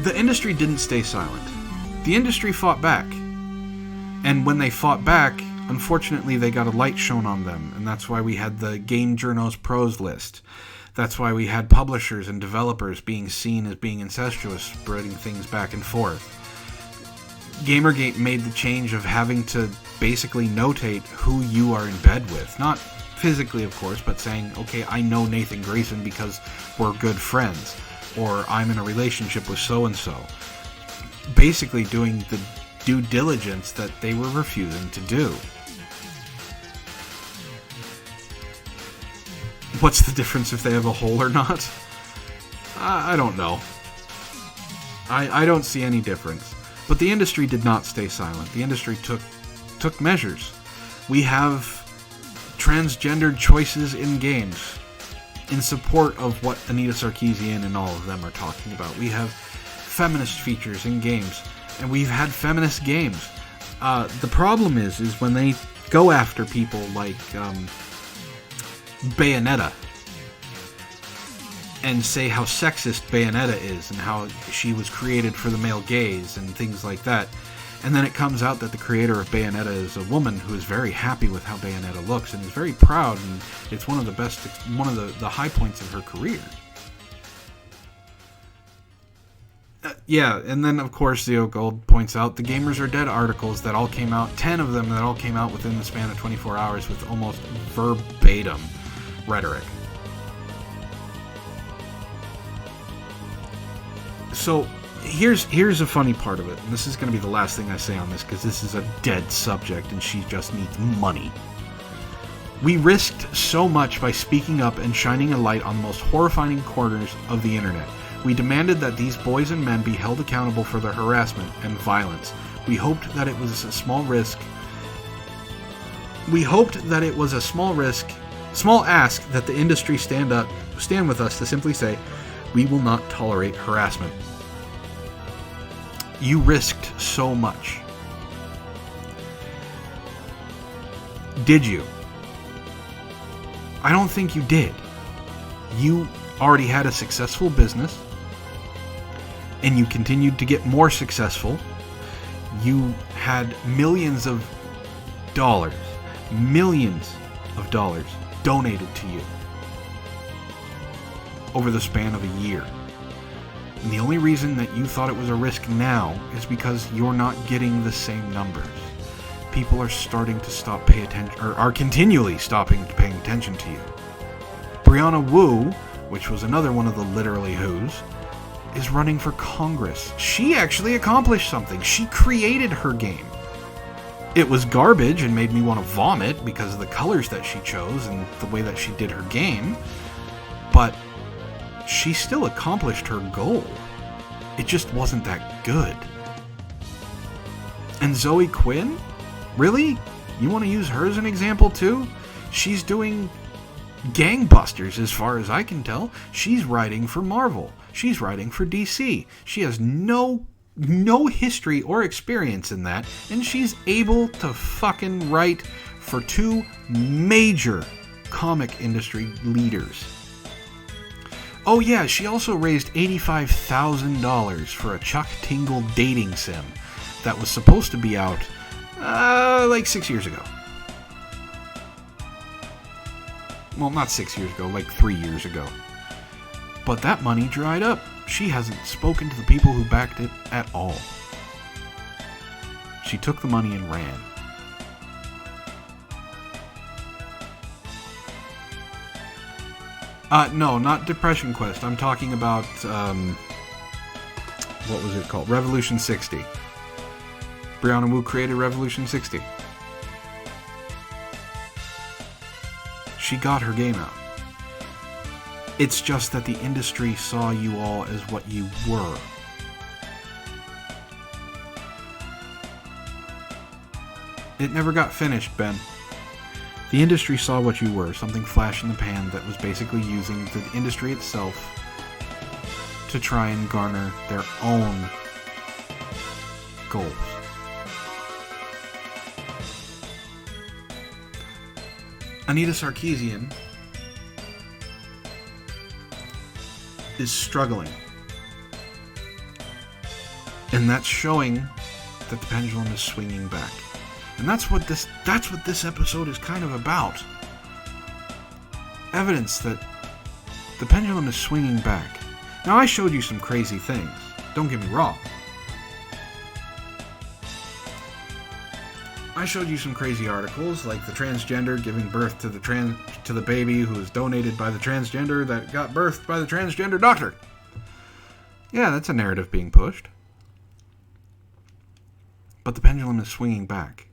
The industry didn't stay silent. The industry fought back. And when they fought back, unfortunately they got a light shown on them. And that's why we had the Game Journos Pros list. That's why we had publishers and developers being seen as being incestuous, spreading things back and forth. Gamergate made the change of having to basically notate who you are in bed with. Not physically, of course, but saying, okay, I know Nathan Grayson because we're good friends. Or I'm in a relationship with so-and-so. Basically doing the due diligence that they were refusing to do. What's the difference if they have a hole or not? I don't know. I don't see any difference. But the industry did not stay silent. The industry took measures. We have transgendered choices in games in support of what Anita Sarkeesian and all of them are talking about. We have feminist features in games, and we've had feminist games. The problem is when they go after people like Bayonetta and say how sexist Bayonetta is and how she was created for the male gaze and things like that. And then it comes out that the creator of Bayonetta is a woman who is very happy with how Bayonetta looks and is very proud, and it's one of the high points of her career. Yeah, and then of course Theo Gold points out the Gamers Are Dead articles that all came out, 10 of them that all came out within the span of 24 hours with almost verbatim rhetoric. So here's a funny part of it, and this is going to be the last thing I say on this because this is a dead subject and she just needs money. We risked so much by speaking up and shining a light on the most horrifying corners of the internet. We demanded that these boys and men be held accountable for their harassment and violence. We hoped that it was a small risk. We hoped that it was a small ask that the industry stand with us to simply say, we will not tolerate harassment. You risked so much. Did you? I don't think you did. You already had a successful business, and you continued to get more successful. You had millions of dollars donated to you over the span of a year. And the only reason that you thought it was a risk now is because you're not getting the same numbers. People are starting to stop pay attention, or are continually stopping to paying attention to you. Brianna Wu, which was another one of the literally who's, is running for Congress. She actually accomplished something. She created her game. It was garbage and made me want to vomit because of the colors that she chose and the way that she did her game, but she still accomplished her goal. It just wasn't that good. And Zoe Quinn? Really? You want to use her as an example too? She's doing gangbusters as far as I can tell. She's writing for Marvel. She's writing for DC. She has no history or experience in that, and she's able to fucking write for two major comic industry leaders. Oh yeah, she also raised $85,000 for a Chuck Tingle dating sim that was supposed to be out like 6 years ago. Well, not 6 years ago, like 3 years ago. But that money dried up. She hasn't spoken to the people who backed it at all. She took the money and ran. No, not Depression Quest. I'm talking about, what was it called? Revolution 60. Brianna Wu created Revolution 60. She got her game out. It's just that the industry saw you all as what you were. It never got finished, Ben. The industry saw what you were, something flash in the pan that was basically using the industry itself to try and garner their own goals. Anita Sarkeesian is struggling. And that's showing that the pendulum is swinging back. And that's what this episode is kind of about. Evidence that the pendulum is swinging back. Now, I showed you some crazy things. Don't get me wrong. I showed you some crazy articles, like the transgender giving birth to the baby who was donated by the transgender that got birthed by the transgender doctor. Yeah, that's a narrative being pushed. But the pendulum is swinging back.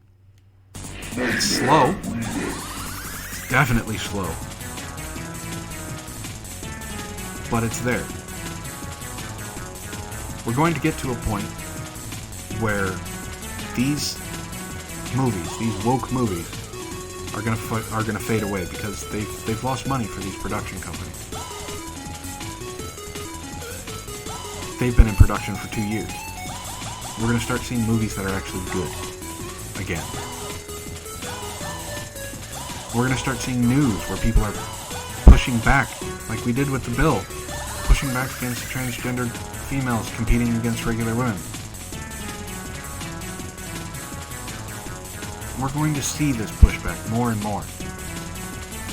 It's slow. Definitely slow. but it's there. We're going to get to a point where these movies, these woke movies, are gonna fade away because they've lost money for these production companies. They've been in production for 2 years. We're gonna start seeing movies that are actually good again. We're gonna start seeing news where people are pushing back, like we did with the bill, pushing back against transgendered females competing against regular women. We're going to see this pushback more and more.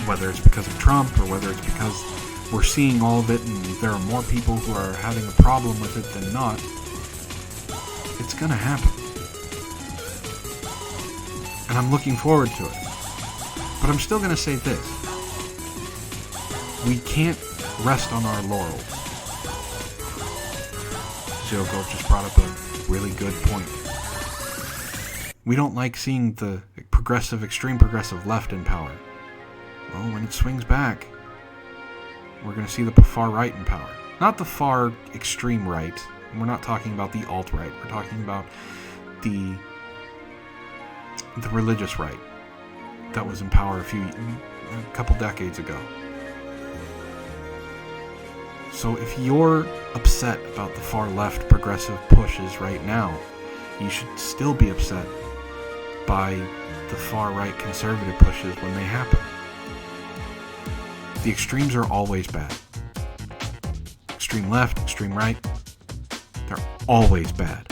Whether it's because of Trump or whether it's because we're seeing all of it and there are more people who are having a problem with it than not, it's going to happen. And I'm looking forward to it. But I'm still going to say this. We can't rest on our laurels. Zero Gold just brought up a really good point. We don't like seeing the extreme progressive left in power. Well, when it swings back, we're going to see the far right in power. Not the far extreme right. We're not talking about the alt-right. We're talking about the religious right that was in power a couple decades ago. So if you're upset about the far left progressive pushes right now, you should still be upset by the far right conservative pushes when they happen. The extremes are always bad. Extreme left, extreme right, they're always bad.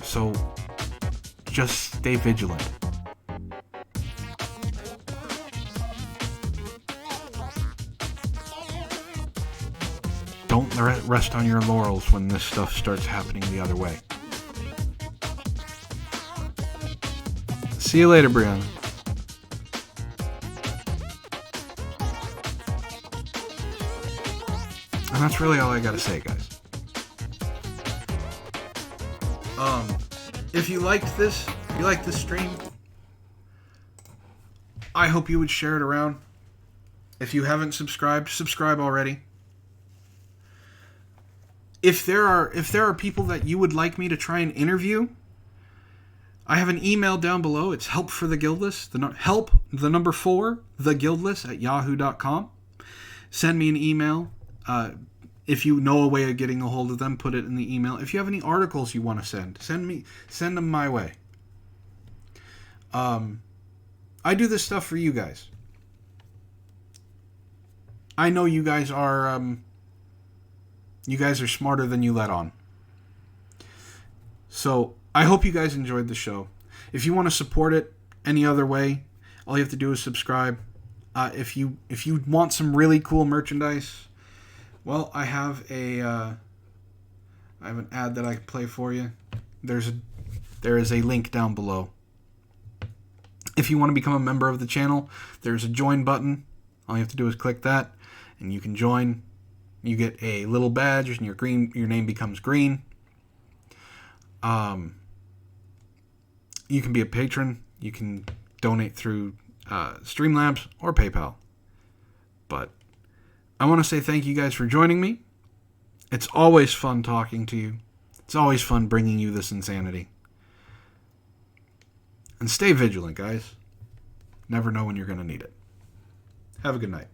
So just stay vigilant. Don't rest on your laurels when this stuff starts happening the other way. See you later, Brianna. And that's really all I gotta say, guys. If you liked this, stream, I hope you would share it around. If you haven't subscribed, subscribe already. If there are people that you would like me to try and interview, I have an email down below. It's helpfortheguildless, help, the number 4, theguildless@yahoo.com. Send me an email. If you know a way of getting a hold of them, put it in the email. If you have any articles you want to send them my way. I do this stuff for you guys. I know you guys are smarter than you let on. So I hope you guys enjoyed the show. If you want to support it any other way, all you have to do is subscribe. If you want some really cool merchandise, well, I have an ad that I can play for you. There is a link down below. If you want to become a member of the channel, there's a join button. All you have to do is click that, and you can join. You get a little badge, and your name becomes green. You can be a patron. You can donate through Streamlabs or PayPal. But I want to say thank you guys for joining me. It's always fun talking to you. It's always fun bringing you this insanity. And stay vigilant, guys. Never know when you're going to need it. Have a good night.